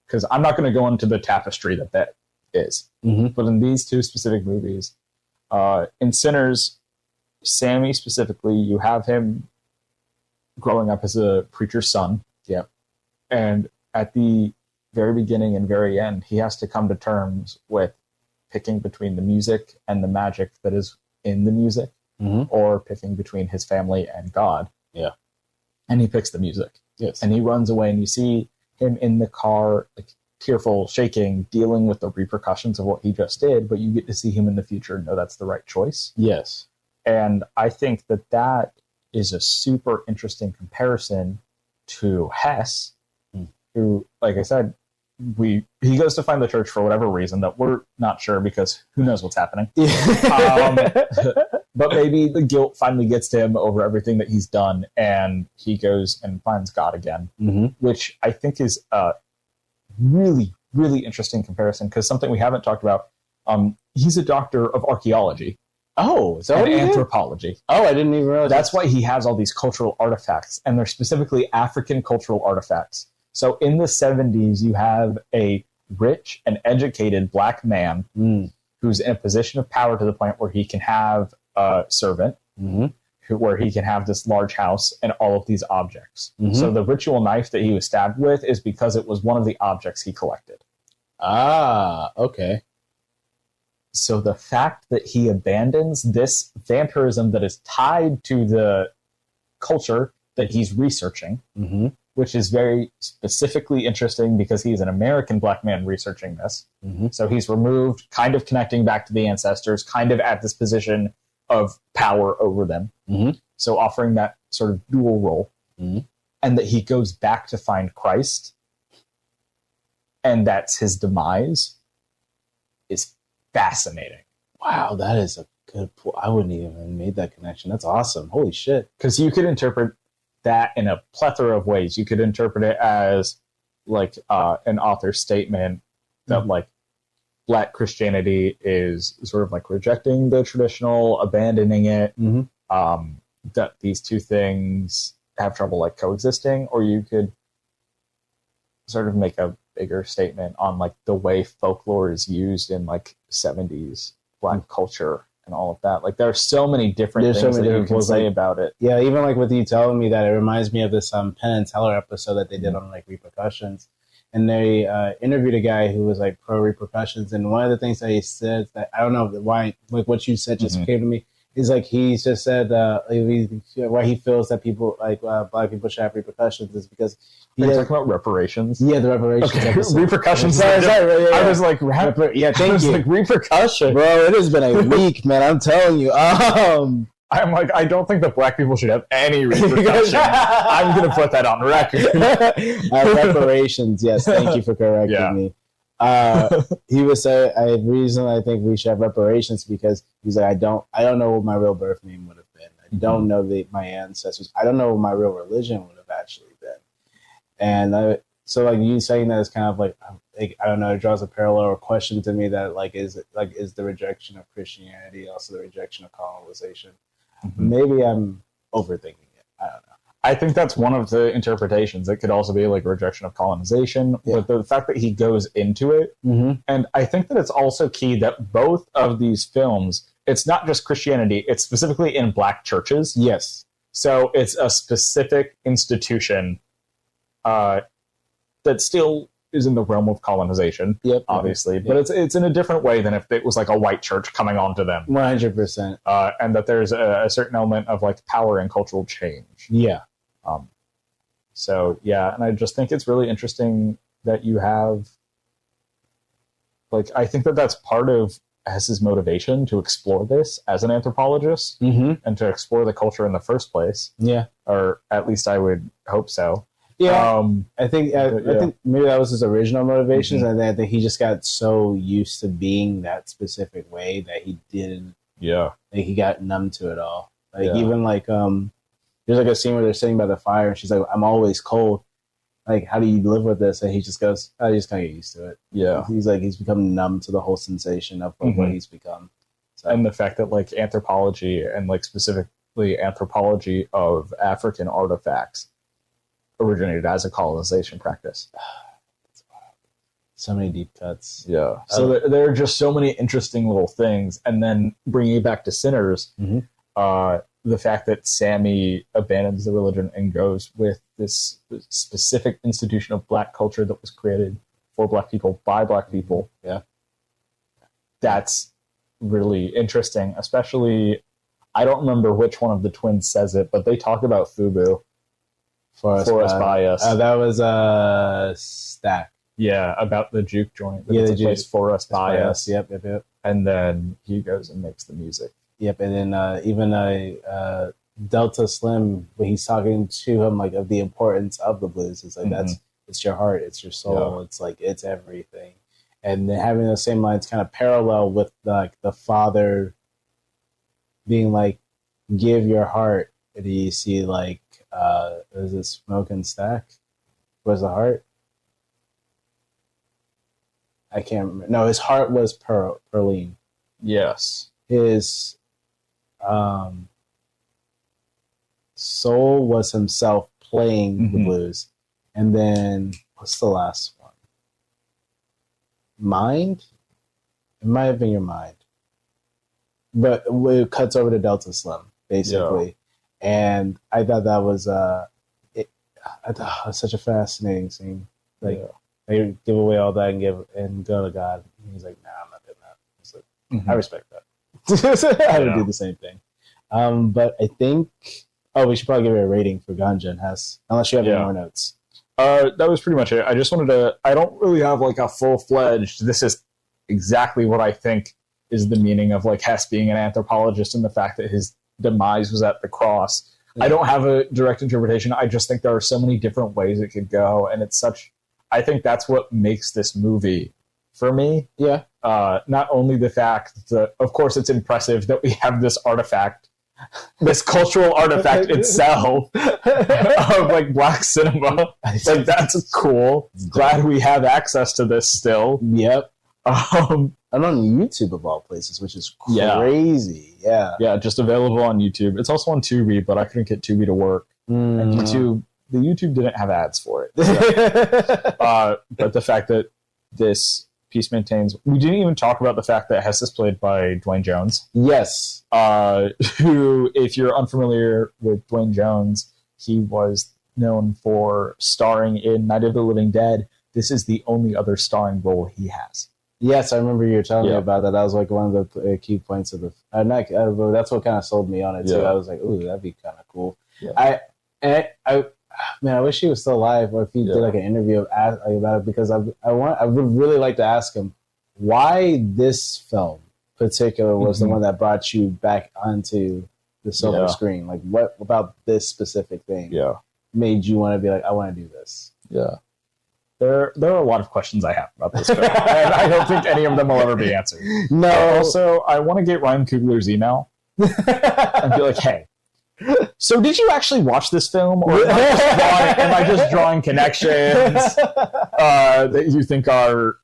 Because I'm not going to go into the tapestry that is. But in these two specific movies, in Sinners, Sammy specifically, you have him growing up as a preacher's son. Yeah. And at the very beginning and very end, he has to come to terms with picking between the music and the magic that is in the music, or picking between his family and God. Yeah. And he picks the music. Yes. And he runs away, and you see him in the car, tearful, shaking, dealing with the repercussions of what he just did, but you get to see him in the future and know that's the right choice. Yes. And I think that is a super interesting comparison to Hess, who, like I said, he goes to find the church for whatever reason that we're not sure, because who knows what's happening. But maybe the guilt finally gets to him over everything that he's done, and he goes and finds God again, which I think is a really, really interesting comparison, because something we haven't talked about. He's a doctor of archaeology. Oh, is that and what he did? anthropology. Oh, I didn't even realize. That's why he has all these cultural artifacts, and they're specifically African cultural artifacts. So in the 70s, you have a rich and educated black man who's in a position of power to the point where he can have a servant, where he can have this large house and all of these objects. So the ritual knife that he was stabbed with is because it was one of the objects he collected. Ah, okay. So the fact that he abandons this vampirism that is tied to the culture that he's researching, which is very specifically interesting because he's an American black man researching this. So he's removed, kind of connecting back to the ancestors, kind of at this position of power over them. So offering that sort of dual role. And that he goes back to find Christ, and that's his demise, is fascinating. Wow, that is a good point. I wouldn't even have made that connection. That's awesome. Holy shit. Because you could interpret that in a plethora of ways. You could interpret it as like an author's statement that like Black Christianity is sort of like rejecting the traditional, abandoning it, that these two things have trouble like coexisting. Or you could sort of make a bigger statement on like the way folklore is used in like 70s Black culture and all of that. Like there are so many different things that you can say about it. Yeah, even like with you telling me that, it reminds me of this Penn and Teller episode that they did on like repercussions. And they interviewed a guy who was like pro repercussions. And one of the things that he said that I don't know why, like what you said just came to me, is like he just said why he feels that people like Black people should have repercussions is because Are you talking about reparations? Yeah, the reparations. Okay. Repercussions. Sorry. I was like, yeah, thank you. Like repercussion, bro. It has been a week, man. I'm telling you. I'm like, I don't think that Black people should have any repercussions. I'm going to put that on record. Reparations. Yes, thank you for correcting me. He was saying, the reason I think we should have reparations because he's like, I don't know what my real birth name would have been. I don't know my ancestors. I don't know what my real religion would have actually been. And so like you saying that is kind of like I don't know, it draws a parallel or question to me that like is the rejection of Christianity also the rejection of colonization? Maybe I'm overthinking it. I don't know. I think that's one of the interpretations. It could also be like rejection of colonization, but the fact that he goes into it. And I think that it's also key that both of these films, it's not just Christianity, it's specifically in Black churches. Yes. So it's a specific institution that still is in the realm of colonization, obviously, but it's in a different way than if it was like a white church coming onto them. 100%. And that there's a certain element of like power and cultural change. Yeah. So, yeah, and I just think it's really interesting that you have, like, I think that that's part of Hess's motivation to explore this as an anthropologist and to explore the culture in the first place. Yeah. Or at least I would hope so. Yeah, I think maybe that was his original motivations, and I think he just got so used to being that specific way that he didn't. Yeah, like he got numb to it all. Like even like there's like a scene where they're sitting by the fire, and she's like, "I'm always cold. Like, how do you live with this?" And he just goes, "I just kind of get used to it." Yeah, he's like he's become numb to the whole sensation of what he's become. So. And the fact that like anthropology and like specifically anthropology of African artifacts originated as a colonization practice. So many deep cuts. Yeah. So there are just so many interesting little things. And then bringing it back to Sinners, the fact that Sammy abandons the religion and goes with this specific institution of Black culture that was created for Black people by Black people. Yeah. That's really interesting. Especially, I don't remember which one of the twins says it, but they talk about FUBU. For us by us. That was Stack. Yeah, about the juke joint. That it's a place for us by us. Yep. And then he goes and makes the music. Yep, and then even Delta Slim, when he's talking to him like of the importance of the blues, it's like it's your heart, it's your soul, it's like it's everything. And then having those same lines kind of parallel with like the father being like, give your heart. Do you see like is it smoke and stack? Was the heart? I can't remember. No, his heart was Perline. Yes. His soul was himself playing the blues. And then what's the last one? Mind? It might have been your mind. But it cuts over to Delta Slim, basically. Yeah. And I thought that was I thought it was such a fascinating scene. Like they give away all that and go to God. And he's like, nah, I'm not doing that. It's like, I respect that. I would do the same thing. But I think we should probably give it a rating for Ganja Hess, unless you have any more notes. That was pretty much it. I just wanted to, I don't really have like a full-fledged, this is exactly what I think is the meaning of like Hess being an anthropologist and the fact that his demise was at the cross. I don't have a direct interpretation. I just think there are so many different ways it could go. And it's such, I think that's what makes this movie for me. Yeah. Not only the fact that, of course, it's impressive that we have this artifact, this cultural artifact itself of like black cinema. Like that's cool. Glad we have access to this still. Yep. And on YouTube of all places, which is crazy. Yeah, just available on YouTube. It's also on Tubi, but I couldn't get Tubi to work. And the YouTube didn't have ads for it. So. But the fact that this piece maintains, we didn't even talk about the fact that Hess is played by Dwayne Jones. Yes. Who, if you're unfamiliar with Dwayne Jones, he was known for starring in Night of the Living Dead. This is the only other starring role he has. Yes, I remember you were telling me about that. That was like one of the key points of the. That's what kind of sold me on it too. I was like, "Ooh, that'd be kind of cool." Yeah. I wish he was still alive, or if he did like an interview about it, because I would really like to ask him why this film particular was the one that brought you back onto the silver screen. Like, what about this specific thing made you want to be like, I want to do this? Yeah. There are a lot of questions I have about this film, and I don't think any of them will ever be answered. No. Also, I want to get Ryan Coogler's email and be like, hey, so did you actually watch this film, or am I just drawing connections that you think are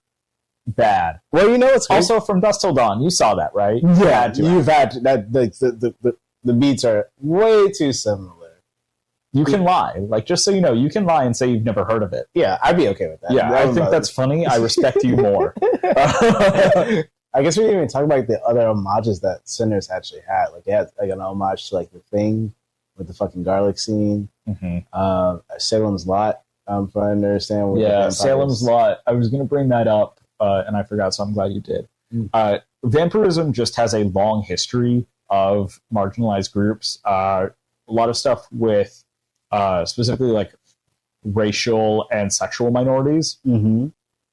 bad? Well, you know, it's also From Dusk Till Dawn. You saw that, right? Yeah, you've had that. The beats are way too similar. You can lie. Like, just so you know, you can lie and say you've never heard of it. Yeah, I'd be okay with that. Yeah, I think that's funny. I respect you more. I guess we didn't even talk about the other homages that Sinners actually had. Like, they had like an homage to like The Thing with the fucking garlic scene. Salem's Lot, from what I understand. Yeah, Salem's Lot. I was going to bring that up, and I forgot, so I'm glad you did. Vampirism just has a long history of marginalized groups. A lot of stuff with specifically like racial and sexual minorities.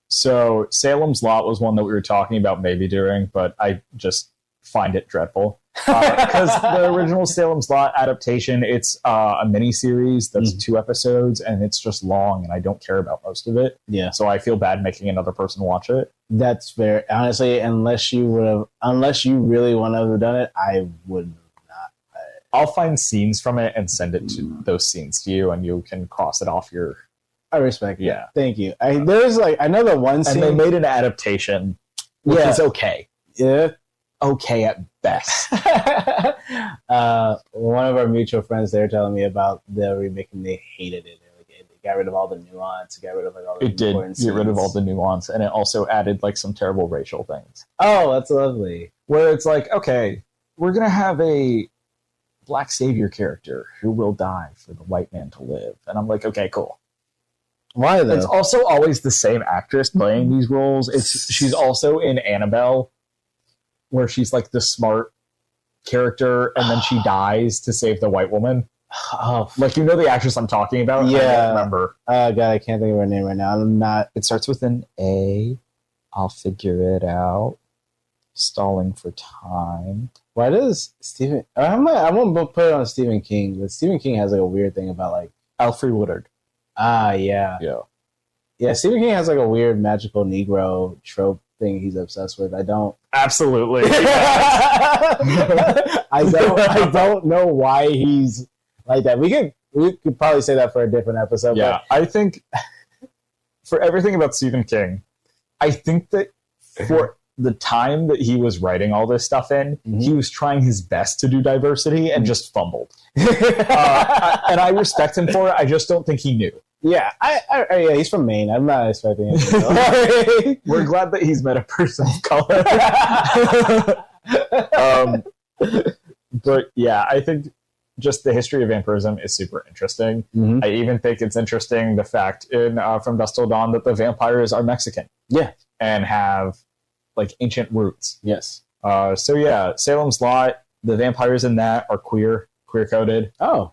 So Salem's Lot was one that we were talking about maybe doing, but I just find it dreadful because the original Salem's Lot adaptation, it's a mini series that's 2 episodes, and it's just long, and I don't care about most of it. Yeah, so I feel bad making another person watch it. That's fair. Honestly, unless you really want to have done it, I would. I'll find scenes from it and send it to those scenes to you, and you can cross it off your. I respect it. Yeah, thank you. There's like I know the one scene, and they made an adaptation, which is okay. Yeah, okay at best. One of our mutual friends, they were telling me about the remake, and they hated it. They got rid of all the nuance. Got rid of like all the. It did get rid of all the nuance, and it also added like some terrible racial things. Oh, that's lovely. Where it's like, okay, we're gonna have a black savior character who will die for the white man to live. And I'm like, okay, cool. Why though? It's also always the same actress playing these roles. She's also in Annabelle, where she's like the smart character, and then she dies to save the white woman. Like, you know the actress I'm talking about? Yeah. I don't remember. God, I can't think of her name right now. I'm not. It starts with an A. I'll figure it out. Stalling for time. Why does Stephen... I won't put it on Stephen King, but Stephen King has like a weird thing about like... Alfred Woodard. Yeah. Yeah. Yeah, Stephen King has like a weird magical Negro trope thing he's obsessed with. I don't Absolutely. I don't know why he's like that. We could probably say that for a different episode. Yeah, I think for everything about Stephen King, I think that for the time that he was writing all this stuff in, he was trying his best to do diversity and just fumbled. And I respect him for it. I just don't think he knew. Yeah, yeah, he's from Maine. I'm not expecting him. We're glad that he's met a person of color. But yeah, I think just the history of vampirism is super interesting. I even think it's interesting the fact in From Dusk Till Dawn that the vampires are Mexican. Yeah. And have like ancient roots. Yes. So yeah, Salem's Lot, the vampires in that are queer coded. Oh.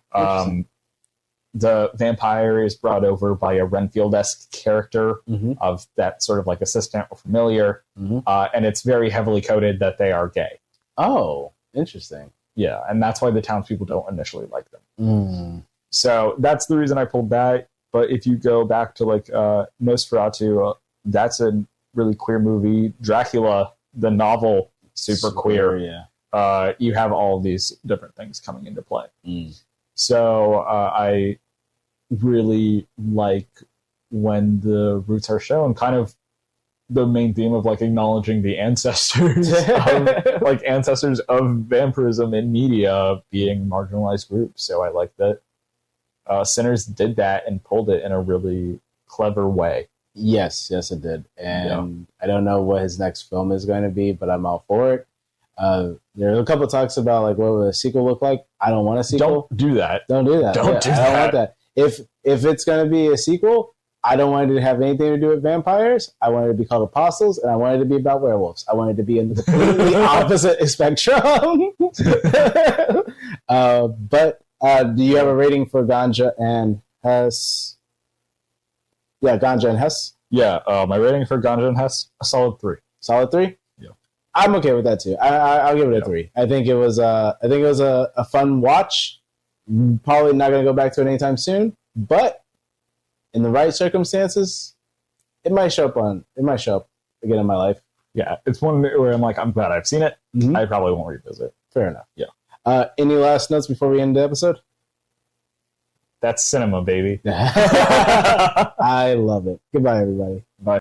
The vampire is brought over by a Renfield-esque character of that sort of like assistant or familiar. And it's very heavily coded that they are gay. Oh, interesting. Yeah, and that's why the townspeople don't initially like them. So that's the reason I pulled that. But if you go back to like Nosferatu, that's a really queer movie. Dracula, the novel, super queer. Yeah. You have all of these different things coming into play. So I really like when the roots are shown, kind of the main theme of like acknowledging the ancestors of vampirism in media being marginalized groups. So I like that Sinners did that and pulled it in a really clever way. Yes, it did. And I don't know what his next film is going to be, but I'm all for it. There are a couple of talks about like what would a sequel look like. I don't want a sequel. Don't do that. Don't do that. Don't do I that. don't want that. If it's going to be a sequel, I don't want it to have anything to do with vampires. I want it to be called Apostles, and I want it to be about werewolves. I want it to be in the completely opposite spectrum. But do you have a rating for Ganja and Hess? Yeah, Ganja and Hess. Yeah, my rating for Ganja and Hess, a solid 3. Solid 3. Yeah, I'm okay with that too. I'll give it a 3. I think it was a fun watch. Probably not going to go back to it anytime soon, but in the right circumstances, it might show up again in my life. Yeah, it's one where I'm like, I'm glad I've seen it. I probably won't revisit. Fair enough. Yeah. Any last notes before we end the episode? That's cinema, baby. I love it. Goodbye, everybody.